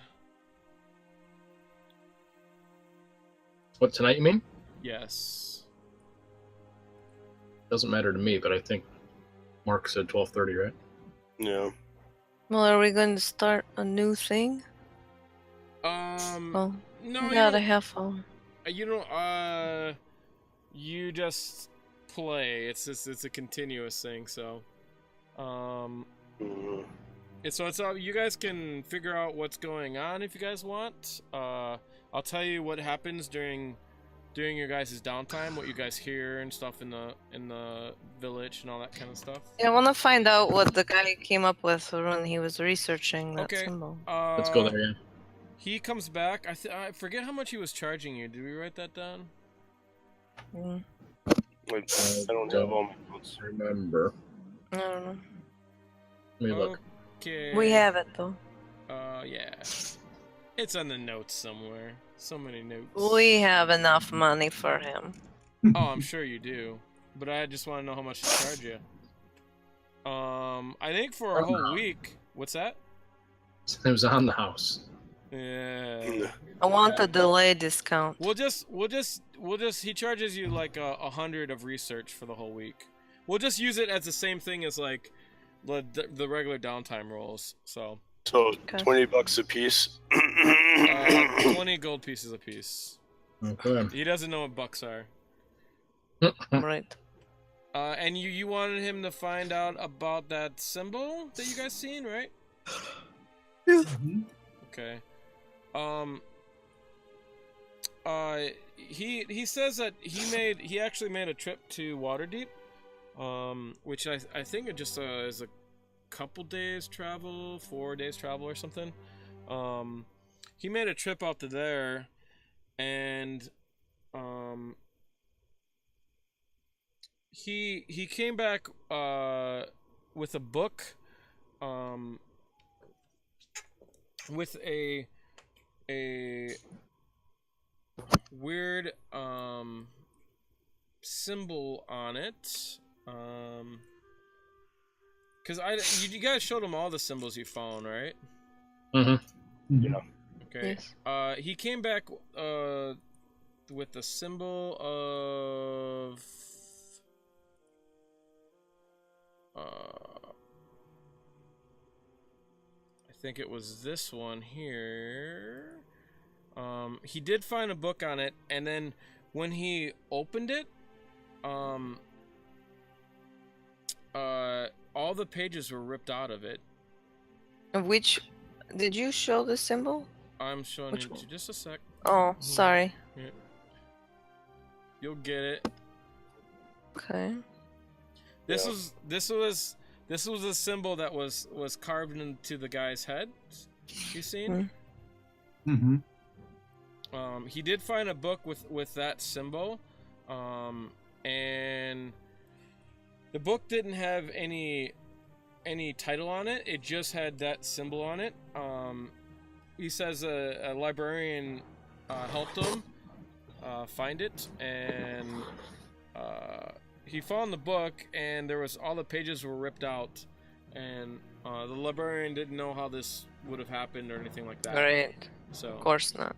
What, tonight you mean? Yes. Doesn't matter to me, but I think Mark said 12:30, right? Yeah. Well, are we going to start a new thing? No. I gotta have fun. You just play. It's a continuous thing. So, it's all you guys can figure out what's going on if you guys want. I'll tell you what happens during your guys' downtime, what you guys hear and stuff in the village and all that kind of stuff. Yeah, I want to find out what the guy came up with when he was researching that symbol. Let's go there, yeah. he comes back. I forget how much he was charging you. Did we write that down? Mm, I don't have all my notes. Remember. I don't know. Let me look. Okay. We have it though. Yeah. It's on the notes somewhere. So many notes. We have enough money for him. Oh, I'm sure you do. But I just want to know how much to charge you. I think for a whole week. What's that? It was on the house. Yeah. I want a delay discount. We'll just. He charges you like 100 of research for the whole week. We'll just use it as the same thing as like the regular downtime rolls. So Okay. $20 a piece. 20 gold pieces a piece. Okay. He doesn't know what bucks are. Right. And you wanted him to find out about that symbol that you guys seen, right? Mhm. Okay. He says that he actually made a trip to Waterdeep, which I think it just is a couple days travel, 4 days travel or something. He made a trip out to there, and he came back with a book, with a weird symbol on it. Cause you guys showed him all the symbols you found, right? Mm-hmm. Yeah. Okay. Yes. He came back with the symbol of I think it was this one here. He did find a book on it, and then when he opened it, all the pages were ripped out of it. Which did you show the symbol? I'm showing Which you one? just a sec. Oh, sorry. Yeah. You'll get it. Okay. This was a symbol that was carved into the guy's head. You seen? Mm-hmm. He did find a book with that symbol, and the book didn't have any title on it. It just had that symbol on it. He says a librarian helped him find it, and he found the book, and there was all the pages were ripped out, and the librarian didn't know how this would have happened or anything like that. Right. So Of course not.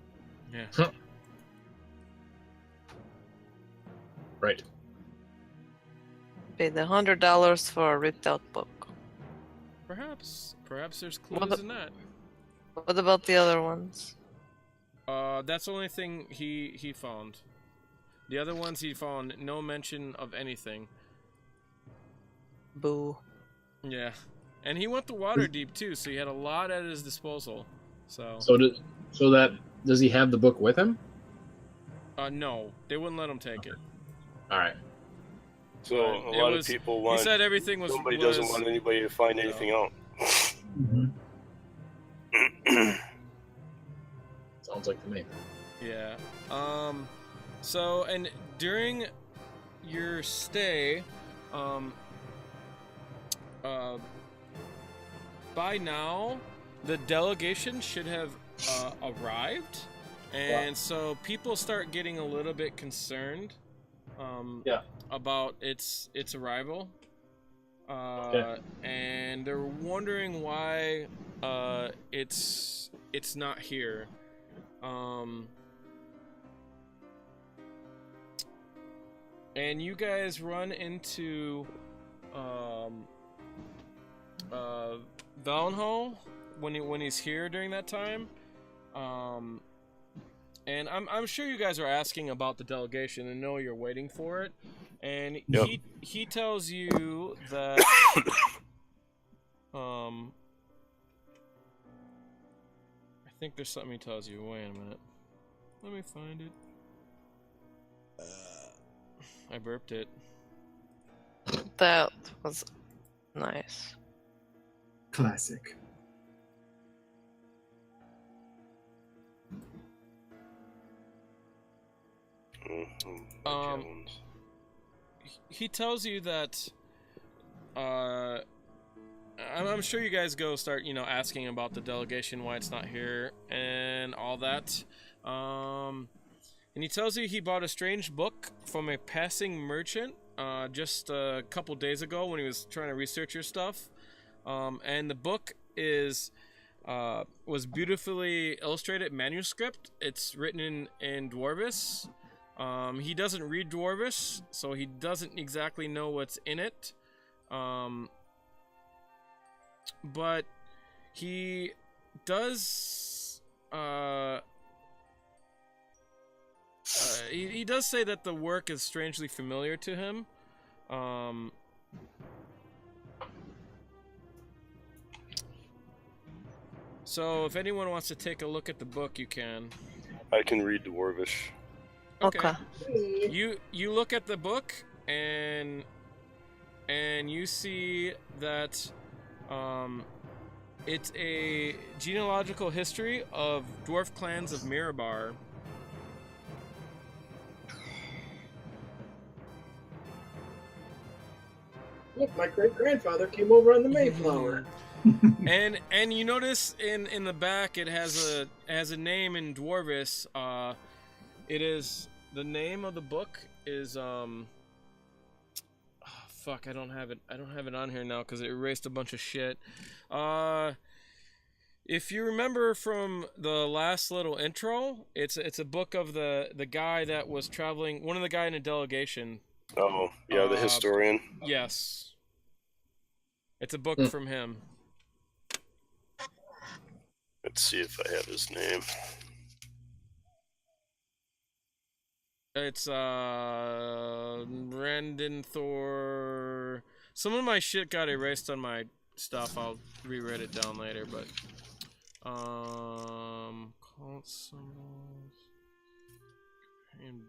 yeah. Right. Paid $100 for a ripped out book. Perhaps there's clues in that. What about the other ones? That's the only thing he found. The other ones he found no mention of anything. Boo. Yeah, and he went to Waterdeep too, so he had a lot at his disposal. So Does he have the book with him? no, they wouldn't let him take it. All right. So a lot of people want. He said everything was. Nobody doesn't want anybody to find anything out. Mm-hmm. Sounds like to me. Yeah. So, and during your stay, by now, the delegation should have arrived, and so people start getting a little bit concerned. About its arrival. And they're wondering why it's not here. And you guys run into Valenhall when he's here during that time. And I'm sure you guys are asking about the delegation and know you're waiting for it. And he tells you that I think there's something he tells you. Wait a minute. Let me find it. I burped it. That was nice. Classic. He tells you that I'm sure you guys go start, asking about the delegation, why it's not here, and all that. And he tells you he bought a strange book from a passing merchant just a couple days ago when he was trying to research your stuff. And the book was beautifully illustrated manuscript. It's written in Dwarvish. He doesn't read Dwarvish, so he doesn't exactly know what's in it. But he does he does say that the work is strangely familiar to him. So if anyone wants to take a look at the book, you can. I can read Dwarvish. Okay. You look at the book and you see that it's a genealogical history of dwarf clans of Mirabar. Look, my great-grandfather came over on the Mayflower. and you notice in the back it has a name in Dwarvish. It is the name of the book is fuck, I don't have it on here now because it erased a bunch of shit. If you remember from the last little intro, it's a book of the guy that was traveling, one of the guy in a delegation. Oh, yeah, the historian. Yes. It's a book from him. Let's see if I have his name. It's Brandon Thor. Some of my shit got erased on my stuff. I'll rewrite it down later, but cult symbols and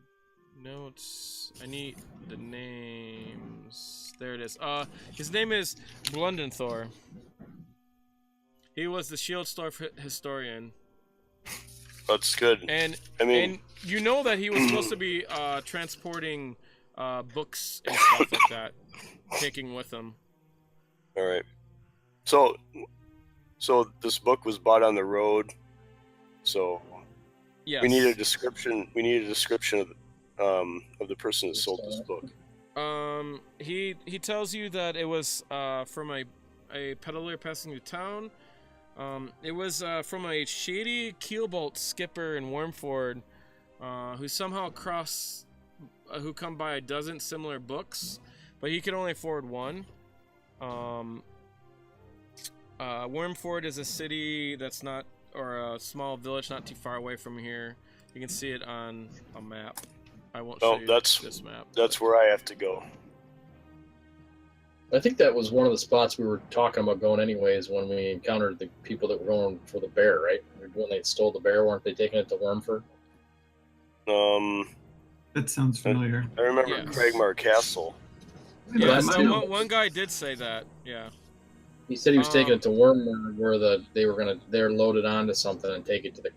notes. I need the names. There it is. His name is Blundenthor. He was the Shieldstorf historian. That's good. And you know that he was supposed to be transporting books and stuff like that, taking with him. All right. So this book was bought on the road. So yes. We need a description. We need a description of the person that sold this book. He tells you that it was from a peddler passing through town. It was from a shady keelboat skipper in Wormford, who somehow who come by a dozen similar books, but he could only afford one. Wormford is a city that's not, or a small village not too far away from here. You can see it on a map. I won't show you this map. That's where I have to go. I think that was one of the spots we were talking about going anyways when we encountered the people that were going for the bear, right? When they stole the bear, weren't they taking it to Wormford? That sounds familiar. I remember Cragmar Castle. Yeah, so one guy did say that, yeah. He said he was taking it to Wormford where they're loaded onto something and take it to the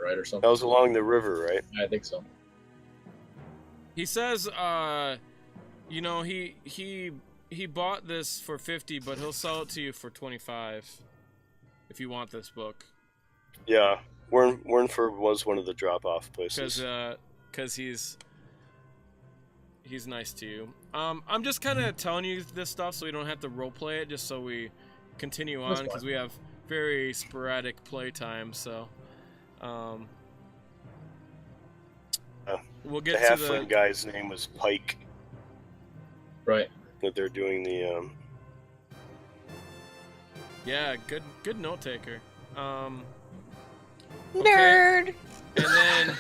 right, or something. That was along the river, right? I think so. He says, he bought this for 50, but he'll sell it to you for 25 if you want this book. Yeah, Wormford was one of the drop-off places. Because he's nice to you. I'm just kind of telling you this stuff so we don't have to roleplay it, just so we continue on, because we have very sporadic play time. So, we'll get the to halfling guy's name was Pike. Right. That they're doing the Yeah, good note taker. Nerd. Okay. And then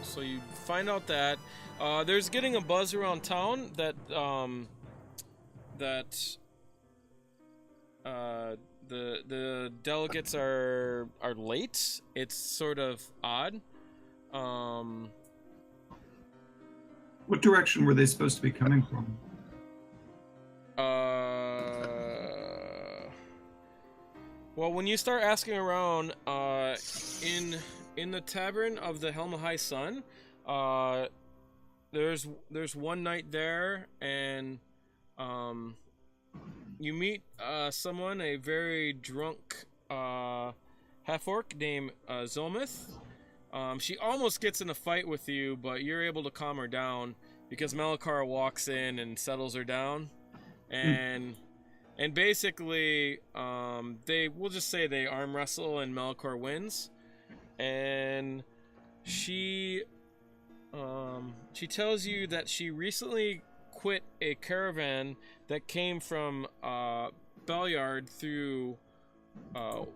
so you find out that there's getting a buzz around town that the delegates are late. It's sort of odd. What direction were they supposed to be coming from? Well, when you start asking around, in the tavern of the Helm of High Sun, there's one night there, and you meet someone, a very drunk half-orc named Zolmith. She almost gets in a fight with you, but you're able to calm her down because Malichor walks in and settles her down, and basically we'll just say they arm wrestle and Malichor wins, and she tells you that she recently quit a caravan that came from Belliard through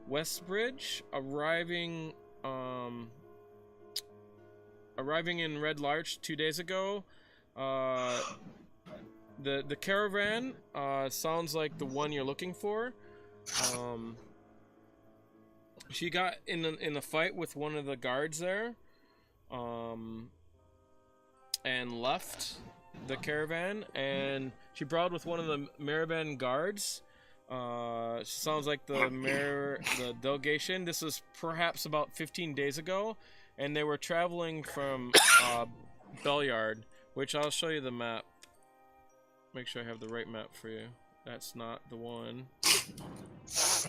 Westbridge, arriving in Red Larch 2 days ago. The caravan sounds like the one you're looking for. She got in a fight with one of the guards there, and left the caravan, and she brought with one of the Mariban guards. Sounds like the delegation. This was perhaps about 15 days ago, and they were traveling from Belliard, which I'll show you the map. Make sure I have the right map for you. That's not the one.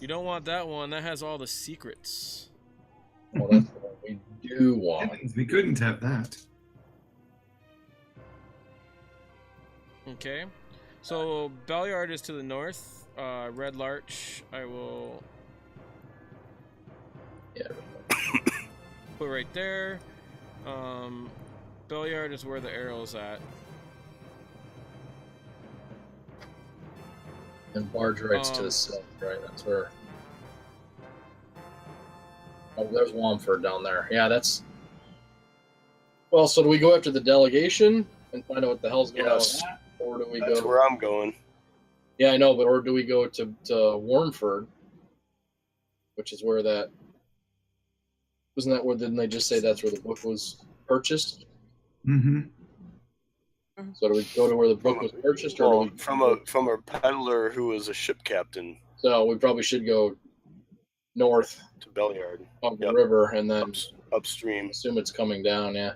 You don't want that one. That has all the secrets. Well, that's what we do want. We couldn't have that. Okay. So, Belliard is to the north. Red Larch, I will... Yeah. Put right there. Belliard is where the arrow's at. And barge rights to the south, right? That's where. Oh, there's Wamford down there. Yeah, that's. Well, so do we go after the delegation and find out what the hell's going on with that? Or do we That's go. where I'm going. Yeah, I know, but or do we go to Warmford, which is where that. Wasn't that where, didn't they just say that's where the book was purchased? Mm-hmm. So do we go to where the book was purchased, or do we... from a peddler who was a ship captain? So we probably should go north to Belliard, up the river, and then upstream. Assume it's coming down. Yeah,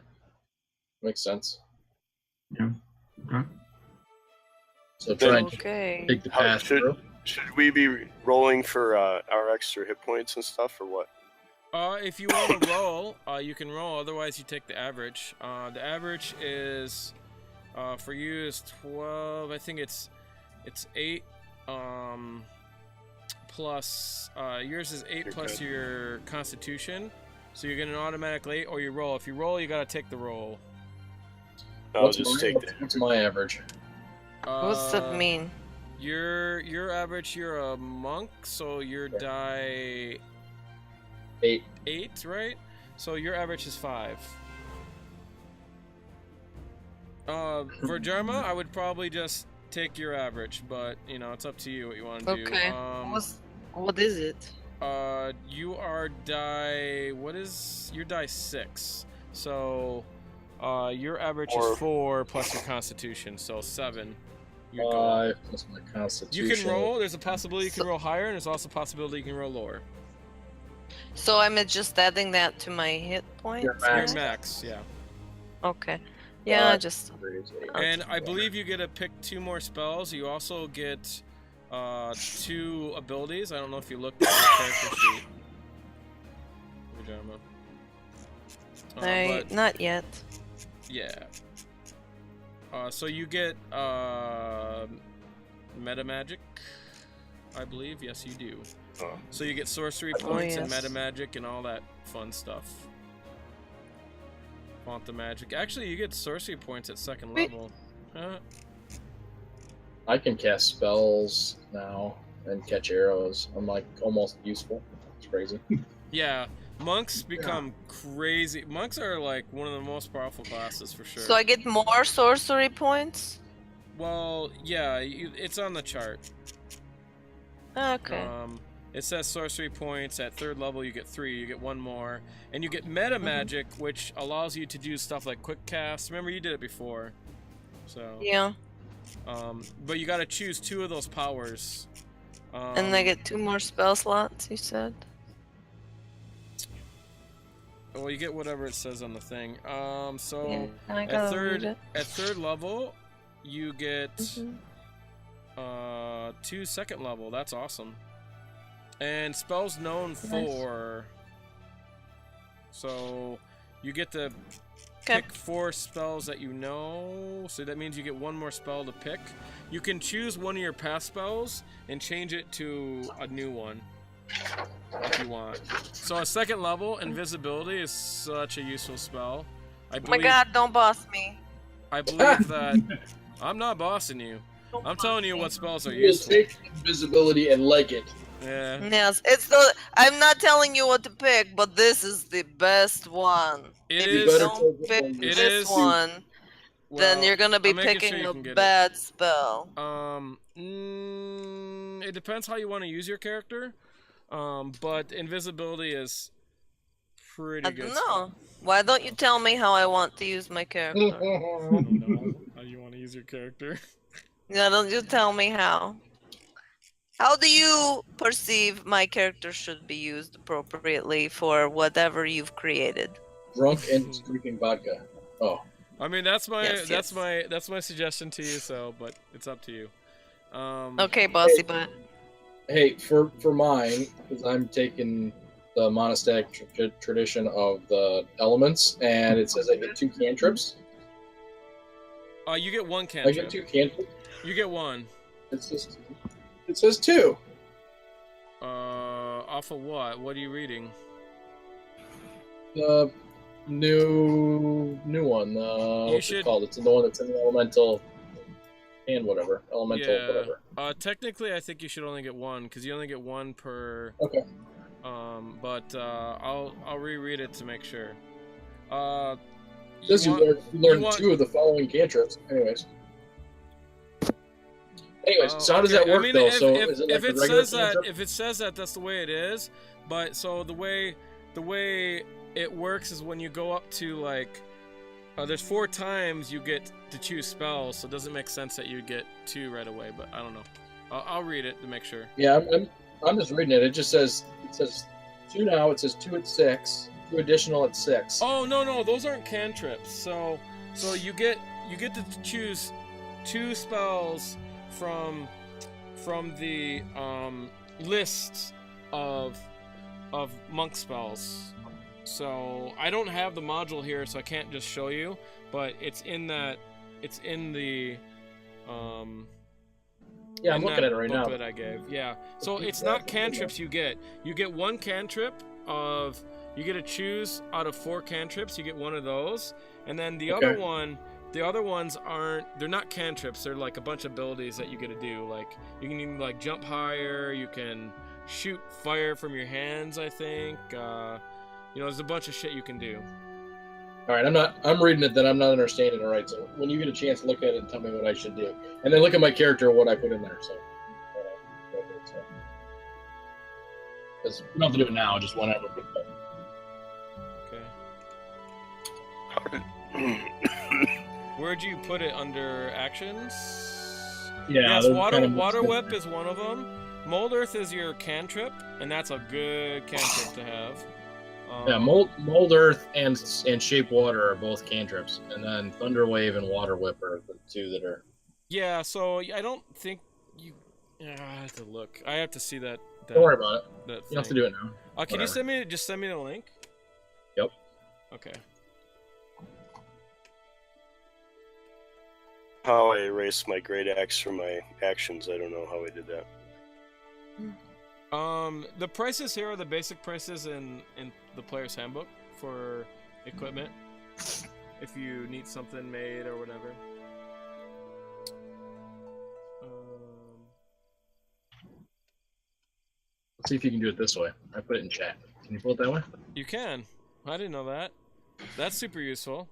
makes sense. Yeah. Okay. So try and Okay. take the path through. Should we be rolling for our extra hit points and stuff, or what? If you want to roll, you can roll. Otherwise, you take the average. The average is for you is 12. I think it's 8. Plus yours is 8 plus your Constitution. So you're getting an automatic 8, or you roll. If you roll, you gotta take the roll. I'll just take that. What's my average? What's that mean? Your average. You're a monk, so your die 8. 8, right? So your average is 5. Vhajjharma, I would probably just take your average, but you know it's up to you what you want to do. Okay. What is it? You are die. What is your die 6? So, your average is 4 plus your Constitution, so 7. 5 plus my Constitution. You can roll. There's a possibility you can roll higher, and there's also a possibility you can roll lower. So I'm just adding that to my hit points? Your max. Your max, yeah. Okay. Yeah, just... And I believe you get to pick 2 more spells. You also get 2 abilities. I don't know if you looked at your character sheet. Vhajjharma. Not yet. Yeah. So you get meta magic, I believe. Yes, you do. So you get sorcery points and meta magic and all that fun stuff. Want the magic? Actually, you get sorcery points at 2nd level. I can cast spells now and catch arrows. I'm like almost useful. It's crazy. Yeah, monks become crazy. Monks are like one of the most powerful classes for sure. So I get more sorcery points? Well, yeah, it's on the chart. Okay. It says sorcery points at 3rd level. You get 3. You get 1 more, and you get meta magic, which allows you to do stuff like quick cast. Remember, you did it before. So yeah. But you got to choose 2 of those powers And I get 2 more spell slots, you said? Well, you get whatever it says on the thing. So Yeah, I at gotta read it. third level, you get Mhm. 2 second level. That's awesome. And spells known for. So you get to pick 4 spells that you know. So that means you get 1 more spell to pick. You can choose one of your past spells and change it to a new one if you want. So a second level, invisibility is such a useful spell. Oh my god, don't boss me. I believe that I'm not bossing you. I'm telling you what spells are You will useful. take invisibility and like it. Yeah. Yes, it's the. I'm not telling you what to pick, but this is the best one. It If is- you don't pick It this is- one, then Well, you're gonna be I'm making sure picking you a can get it. bad spell. It depends how you want to use your character. But invisibility is pretty I good. don't know. Why don't you tell me how I want to use my character? I don't know how you want to use your character. Yeah, don't you tell me how. How do you perceive my character should be used appropriately for whatever you've created? Drunk and drinking vodka. Oh. I mean, that's my Yes, that's yes. my suggestion to you. So, but it's up to you. Okay, bossy butt. Hey, for mine, because I'm taking the monastic tradition of the elements, and it says I get 2 cantrips. You get 1 I cantrip. get 2 cantrips. You get 1. It says 2. Off of what? What are you reading? The new one. What's should- it called? It's the one that's in the elemental and whatever. Elemental whatever. Technically, I think you should only get 1 because you only get 1 per. Okay. But I'll reread it to make sure. It says you learn 2 of the following cantrips. Anyways, so how does that work, I mean, though? if, So if, is it if like it a regular says that, cantrip? if it says that, that's the way it is. But so the way it works is when you go up to like, there's 4 times you get to choose spells, so it doesn't make sense that you get 2 right away. But I don't know. I'll read it to make sure. Yeah, I'm just reading it. It says 2 now. It says 2 at 6. 2 additional at 6. Oh no, those aren't cantrips. So you get to choose 2 spells from the list of monk spells. So I don't have the module here, so I can't just show you. But it's in the Yeah, I'm looking at it right now. That I gave. Yeah. So it's not cantrips you get. You get 1 cantrip of. You get to choose out of 4 cantrips. You get 1 of those, and then the other ones aren't. They're not cantrips. They're like a bunch of abilities that you get to do. Like you can even like jump higher. You can shoot fire from your hands. I think. There's a bunch of shit you can do. All right, I'm reading it, then I'm not understanding it right. So when you get a chance, look at it and tell me what I should do, and then look at my character, what I put in there. So, because we don't have to do it now, just whenever. Okay. Where'd you put it under actions? Yeah. Yes, water whip is one of them. Mold earth is your cantrip, and that's a good cantrip to have. Yeah, mold earth and shape water are both cantrips, and then thunder wave and water whip are the 2 that are. Yeah, so I don't think you. I have to look. I have to see that. Don't worry about it. You don't have to do it now. Can you send me the link? Yep. Okay. How I erase my great axe from my actions, I don't know how I did that. The prices here are the basic prices in the player's handbook for equipment. If you need something made or whatever. Let's see if you can do it this way. I put it in chat. Can you pull it that way? You can. I didn't know that. That's super useful.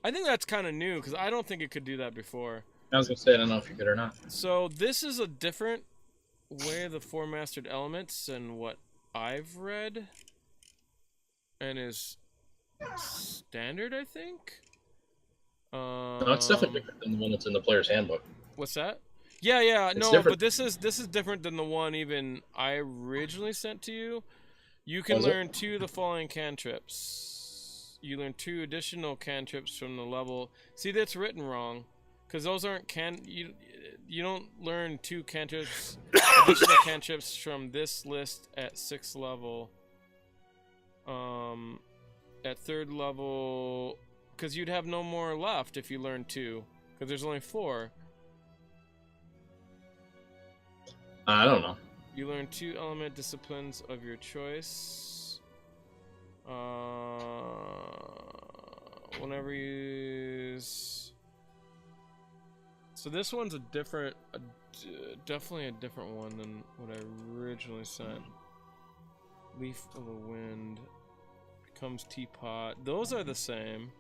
I think that's kind of new because I don't think it could do that before. I was gonna say I don't know if you could or not. So this is a different way of the 4 mastered elements than what I've read, and is standard, I think. No, it's definitely different than the one that's in the player's handbook. What's that? Yeah. It's No, different. but this is different than the one even I originally sent to you. You can Was learn 2 of the following cantrips. You learn 2 additional cantrips from the level. See, that's written wrong, because those aren't You don't learn 2 cantrips, additional cantrips from this list at 6th level. At 3rd level, because you'd have no more left if you learn 2, because there's only 4. I don't know. You learn 2 element disciplines of your choice. Whenever you use. So this one's definitely a different one than what I originally sent. Leaf of the Wind becomes Teapot. Those are the same.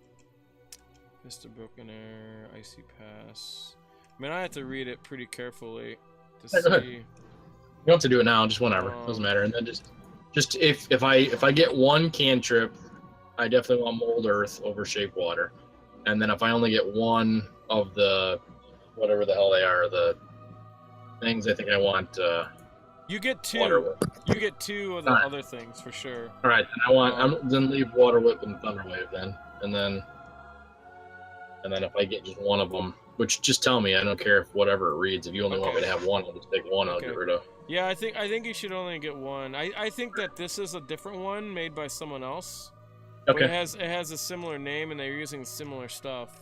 Mr. Broken Air, Icy Pass. I mean, I have to read it pretty carefully to Yeah, go ahead. see. You don't have to do it now, just whenever. Doesn't matter. And then just if I get 1 cantrip, I definitely want Mold Earth over Shape Water. And then if I only get 1 of the whatever the hell they are, the things, I think I want You get 2. Water Whip. You get 2 of the Alright. other things for sure. All right, then I want then leave Water Whip and Thunder Wave then, and then if I get just 1 of them, which just tell me, I don't care if whatever it reads. If you only want me to have 1, I'll just take 1. I'll get rid of. Yeah, I think you should only get 1. I think that this is a different one made by someone else. Okay. But it has a similar name and they're using similar stuff.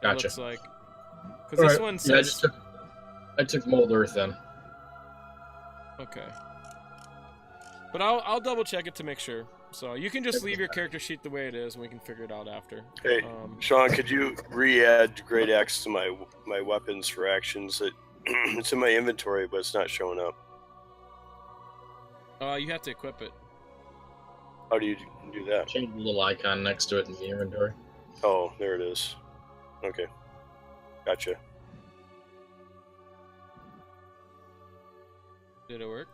Gotcha. It looks like. Because this one says. Yeah, I took Mold Earth then. Okay. But I'll double check it to make sure. So you can just leave your character sheet the way it is, and we can figure it out after. Hey, Sean, could you re-add Great Axe to my weapons for actions? It's in my inventory, but it's not showing up. You have to equip it. How do you do that? Change the little icon next to it in the inventory. Oh, there it is. Okay, gotcha. Did it work?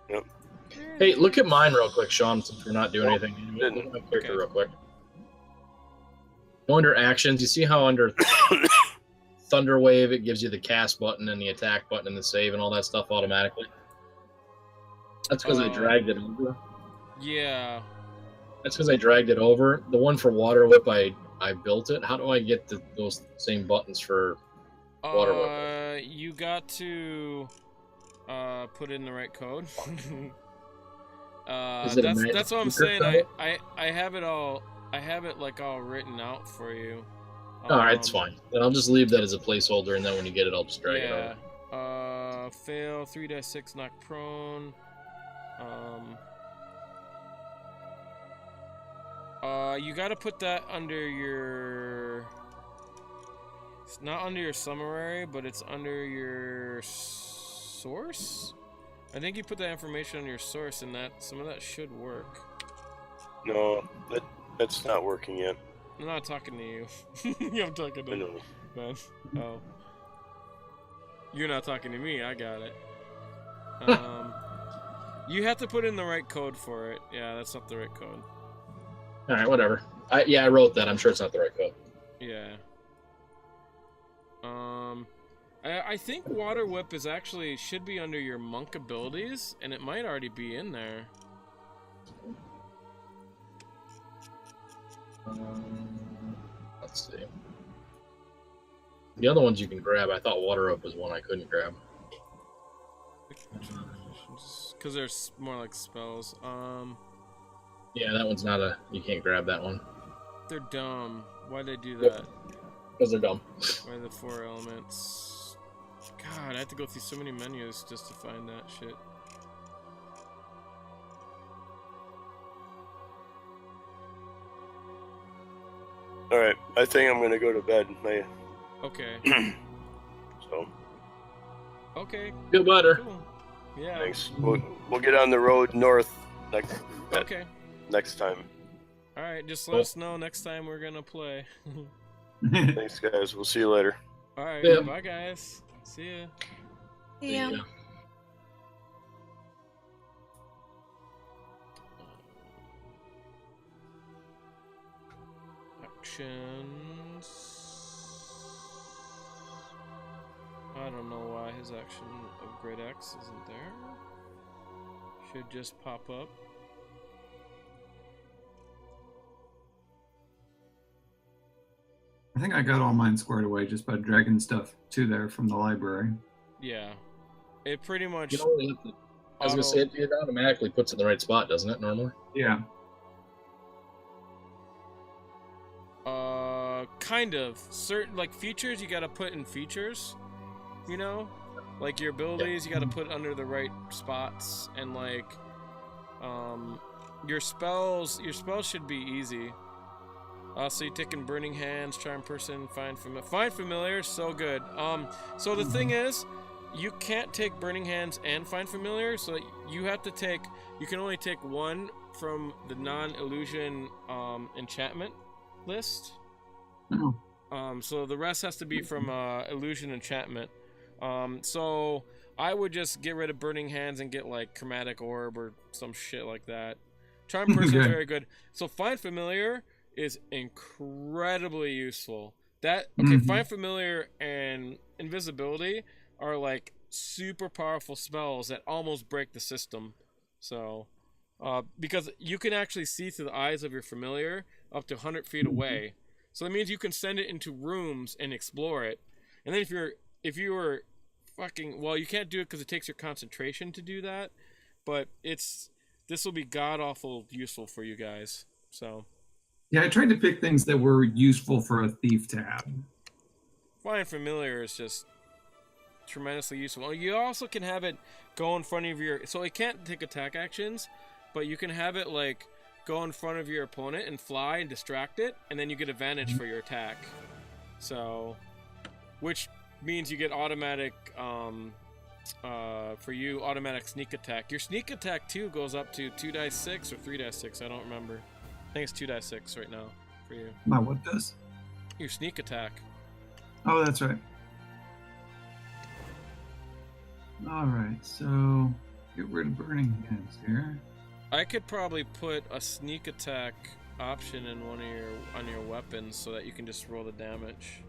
Yep. Hey, look at mine real quick, Sean, since we're not doing anything. Look at my character real quick. Go under actions. You see how under Thunder Wave it gives you the cast button and the attack button and the save and all that stuff automatically? That's because I dragged it over. Yeah. That's because I dragged it over. The one for Water Whip, I built it. How do I get those same buttons for Water Whip? You got to put in the right code. That's what I'm saying. I have it all. I have it like all written out for you. Alright, it's fine. Then I'll just leave that as a placeholder, and then when you get it, I'll just drag it over. Fail 3-6 knock prone. You gotta put that under your. It's not under your summary, but it's under your source. I think you put that information on your source, and that some of that should work. No, that's not working yet. I'm not talking to you. I'm talking to you, man. Oh. You're not talking to me, I got it. You have to put in the right code for it. Yeah, that's not the right code. Alright, whatever. I wrote that. I'm sure it's not the right code. Yeah. I think Water Whip is actually should be under your monk abilities, and it might already be in there. Let's see. The other ones you can grab. I thought Water Up was one I couldn't grab. Because they're more like spells. Yeah, that one's not you can't grab that one. They're dumb. Why'd they do that? Because they're dumb. Why are the 4 elements? God, I have to go through so many menus just to find that shit. Alright, I think I'm gonna go to bed. Okay. So. Okay. Feel better. Cool. Yeah. Thanks. We'll get on the road north next time. Alright, just let us know next time we're gonna play. Thanks, guys. We'll see you later. Alright, Yeah. bye guys. See ya. Yeah. Actions. I don't know why his action upgrade X isn't there. Should just pop up. I think I got all mine squared away just by dragging stuff to there from the library. Yeah. It pretty much... You know, I was going to say, it automatically puts it in the right spot, doesn't it, normally? Yeah. Kind of. Certain, like, features you gotta put in features, you know? Like, your abilities you gotta put under the right spots, and, like, your spells should be easy. So you're taking Burning Hands, Charm Person, Find Familiar, so good. So the thing is, you can't take Burning Hands and Find Familiar, so you have to take, you can only take one from the non-illusion enchantment list. So the rest has to be from illusion enchantment. So I would just get rid of Burning Hands and get like Chromatic Orb or some shit like that. Charm Person is very good. So Find Familiar is incredibly useful. Find Familiar and Invisibility are like super powerful spells that almost break the system. So because you can actually see through the eyes of your familiar up to 100 feet away. So that means you can send it into rooms and explore it. And then if you were fucking, well, you can't do it because it takes your concentration to do that. But this will be god awful useful for you guys. So yeah, I tried to pick things that were useful for a thief to have. Find Familiar is just tremendously useful. You also can have it go in front of your, so it can't take attack actions, but you can have it like go in front of your opponent and fly and distract it, and then you get advantage for your attack. So, which means you get automatic, for you, automatic sneak attack. Your sneak attack too goes up to 2d6 or 3d6, I don't remember. I think it's 2d6 right now for you. My what does? Your sneak attack. Oh, that's right. Alright, so get rid of Burning Hands here. I could probably put a sneak attack option in one of on your weapons so that you can just roll the damage.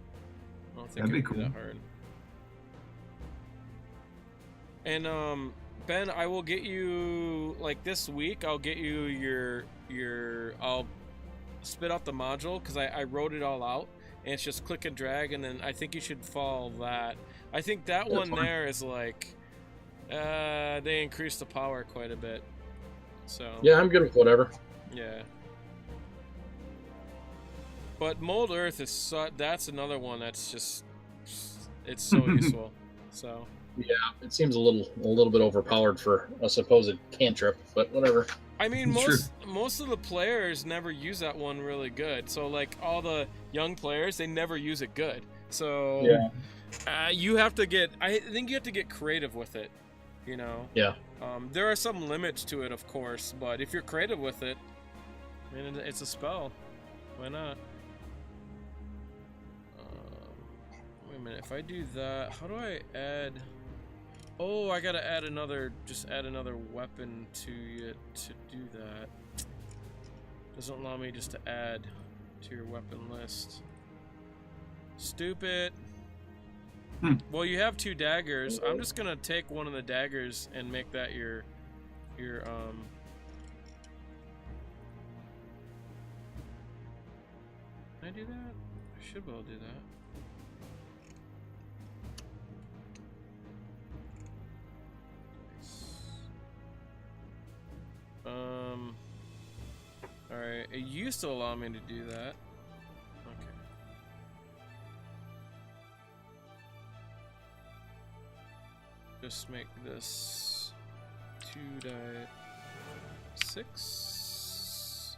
I don't think it'd be that hard. And Ben, I will get you like this week. I'll get you your I'll spit out the module because I wrote it all out, and it's just click and drag, and then I think you should follow that. I think that one there is like they increase the power quite a bit. So yeah, I'm good with whatever. Yeah. But Mold Earth is that's another one that's just it's so useful. So yeah, it seems a little bit overpowered for a supposed cantrip, but whatever. I mean, most of the players never use that one really good. So like all the young players, they never use it good. So yeah, you have to get. I think you have to get creative with it. You know. Yeah. There are some limits to it, of course, but if you're creative with it, I mean, it's a spell. Why not? Wait a minute. If I do that, how do I add? Oh, I gotta add another. Just add another weapon to it to do that. Doesn't allow me just to add to your weapon list. Stupid. Well, you have 2 daggers. I'm just gonna take one of the daggers and make that your Can I do that? I should be able to do that. Alright, it used to allow me to do that. Okay. Just make this 2d6.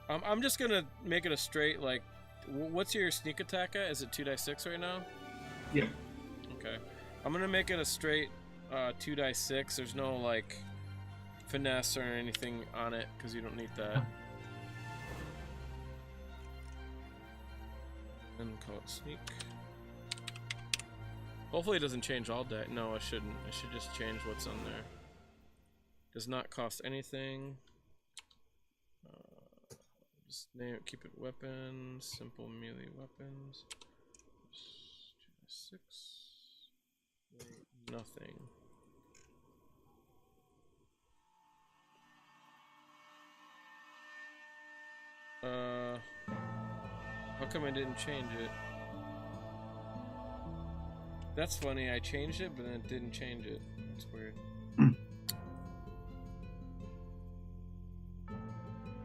I'm just gonna make it a straight, like, what's your sneak attack at? Is it 2d6 right now? Yeah. Okay. I'm gonna make it a straight 2d6. There's no, like, finesse or anything on it, because you don't need that. And call it sneak. Hopefully it doesn't change all day. No, it shouldn't. It should just change what's on there. Does not cost anything. Just name it, keep it weapons, simple melee weapons. 6. Nothing. How come I didn't change it? That's funny, I changed it, but then it didn't change it. It's weird.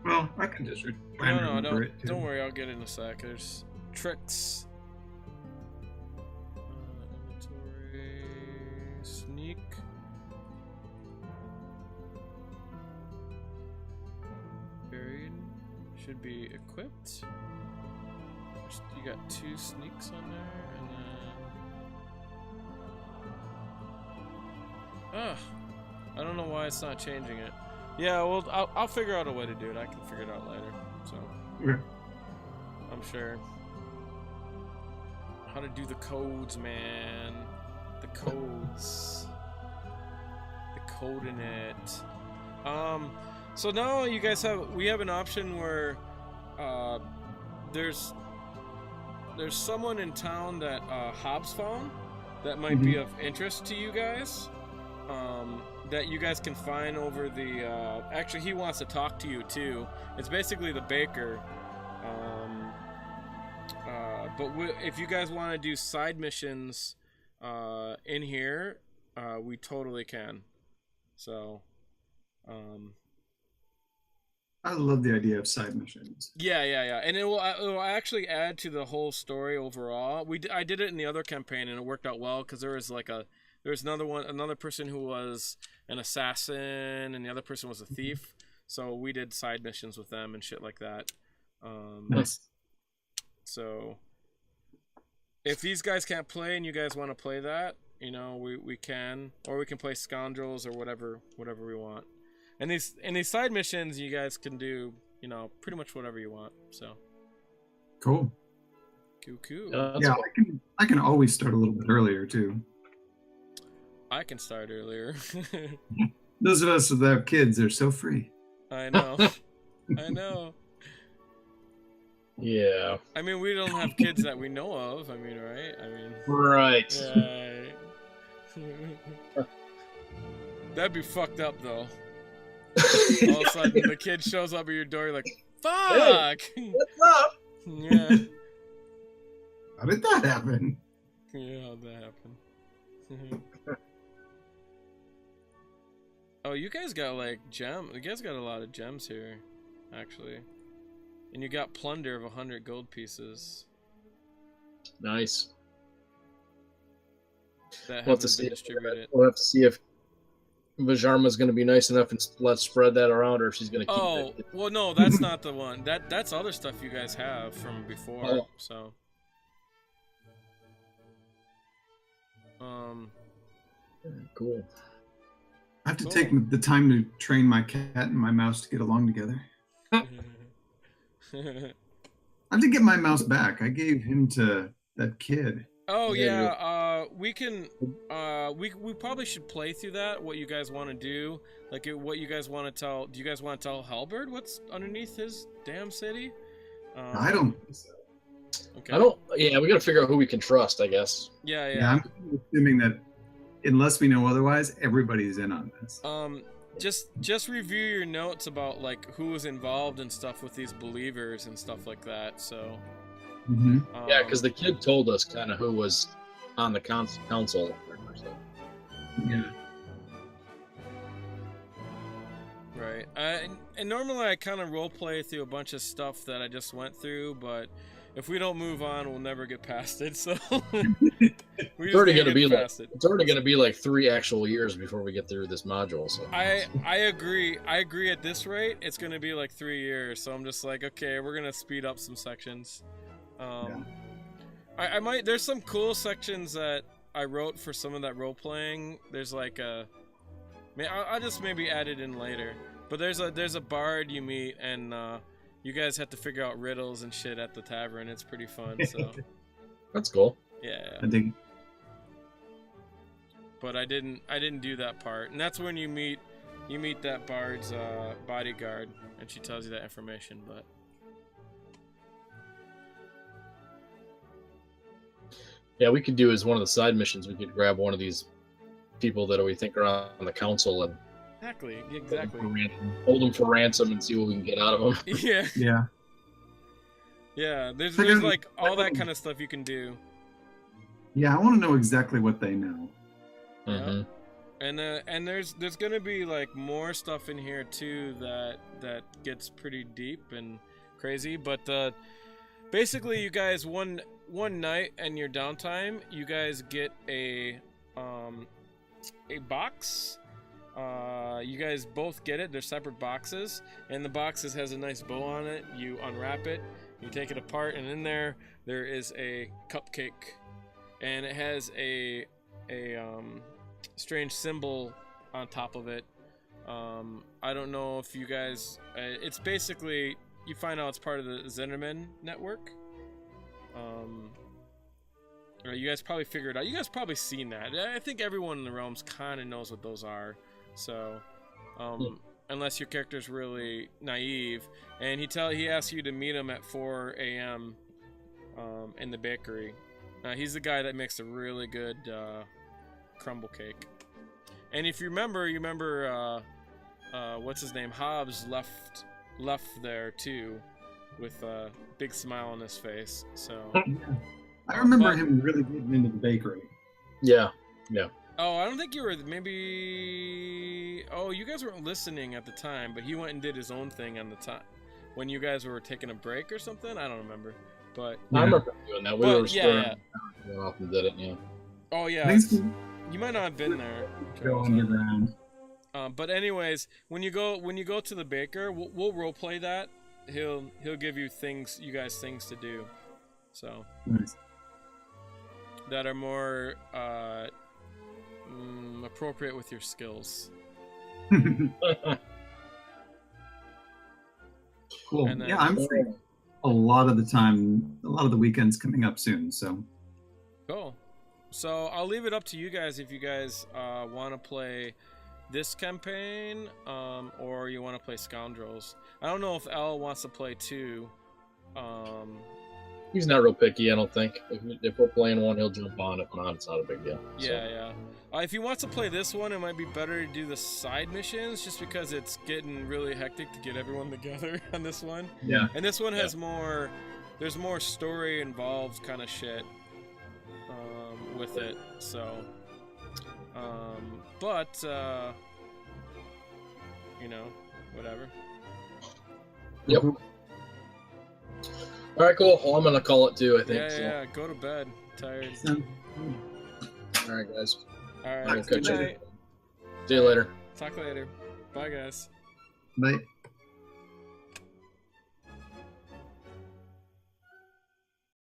Well, I can just No, don't worry, I'll get it in a sec. There's tricks. Inventory, sneak. Buried. Should be equipped. You got 2 sneaks on there, and then... I don't know why it's not changing it. Yeah, well, I'll figure out a way to do it. I can figure it out later, so... Okay. I'm sure. How to do the codes, man. The codes. The code in it. So now you guys we have an option where, there's someone in town that, Hobbs found that might be of interest to you guys. That you guys can find over the, actually he wants to talk to you too. It's basically the baker. But if you guys want to do side missions, in here, we totally can. So, I love the idea of side missions. yeah, and it will actually add to the whole story overall. I did it in the other campaign and it worked out well because there was another person who was an assassin and the other person was a thief. So we did side missions with them and shit like that. Nice. So if these guys can't play and you guys want to play that, we can, or we can play scoundrels or whatever we want. And these side missions you guys can do, pretty much whatever you want. So cool. Cool. Yeah, I can always start a little bit earlier too. I can start earlier. Those of us that have kids are so free. I know. I know. Yeah. I mean, we don't have kids that we know of. I mean, right? Right. Right. That'd be fucked up, though. All of a sudden, the kid shows up at your door, you're like, fuck! Hey, what's up? Yeah. How did that happen? Yeah, how'd that happen? Oh, you guys got, You guys got a lot of gems here, actually. And you got plunder of 100 gold pieces. Nice. That We'll haven't been distributed. We'll have to see if Vhajjharma's going to be nice enough and let's spread that around, or if she's going to keep it. Well, no, that's not the one. That's other stuff you guys have from before. Oh. So, Cool. I have to take the time to train my cat and my mouse to get along together. I have to get my mouse back. I gave him to that kid. Oh yeah, we can. We probably should play through that. What you guys want to do? What you guys want to tell? Do you guys want to tell Halberd what's underneath his damn city? I don't think so. Okay. I don't. Yeah, we got to figure out who we can trust, I guess. Yeah. I'm assuming that unless we know otherwise, everybody's in on this. Just review your notes about who was involved and stuff with these believers and stuff like that. So. Mm-hmm. Yeah, because the kid told us kind of who was on the council. Yeah. Right. And normally I kind of role play through a bunch of stuff that I just went through, but if we don't move on, we'll never get past it. So It's already going to be like 3 actual years before we get through this module. So I agree. I agree. At this rate, it's going to be like 3 years. So I'm just like, okay, we're going to speed up some sections. I might. There's some cool sections that I wrote for some of that role playing. There's I'll just maybe add it in later. But there's a bard you meet, and you guys have to figure out riddles and shit at the tavern. It's pretty fun. So that's cool. Yeah. I think. But I didn't do that part, and that's when you meet that bard's bodyguard, and she tells you that information. But Yeah, we could do as one of the side missions. We could grab one of these people that we think are on the council and exactly. Hold them for ransom and see what we can get out of them. Yeah. Yeah. Yeah, there's I gotta- like all that kind of stuff you can do. Yeah, I want to know exactly what they know. Mhm. And there's gonna be like more stuff in here too that gets pretty deep and crazy. But basically, you guys one night and your downtime, you guys get a box. You guys both get it. They're separate boxes, and the boxes has a nice bow on it. You unwrap it, you take it apart, and in there is a cupcake, and it has a strange symbol on top of it. I don't know if you guys. It's basically you find out it's part of the Zenderman network. You guys probably figured out. You guys probably seen that. I think everyone in the realms kind of knows what those are. So, unless your character's really naive, and he asks you to meet him at 4 a.m. In the bakery. He's the guy that makes a really good crumble cake. And if you remember, what's his name? Hobbs left there too, with a big smile on his face. So. I remember him really getting into the bakery. Yeah. Oh, I don't think you were. Maybe. Oh, you guys weren't listening at the time, but he went and did his own thing on the time when you guys were taking a break or something. I don't remember, but I remember doing that. We were yeah. went off and did it. Yeah. Oh yeah. Thanks. You might not have been there. Go underground. But anyways, when you go to the baker, we'll role play that. He'll give you things to do, so Nice. that are more appropriate with your skills. Cool. And then- Yeah, I'm free a lot of the time. A lot of the weekends coming up soon. So Cool. So I'll leave it up to you guys if you guys want to play this campaign, or you want to play Scoundrels. I don't know if L wants to play too. He's not real picky, I don't think. If we're playing one, he'll jump on. If not, it's not a big deal. Yeah. If he wants to play this one, it might be better to do the side missions, just because it's getting really hectic to get everyone together on this one. yeah. And this one has more. There's more story involved kind of shit with it. So, but whatever. Yep. All right, cool. Well, I'm gonna call it too. I think. Yeah. Go to bed. Tired. All right, guys. All right. All right, Good catch you. night. See you later. Talk later. Bye, guys. Bye.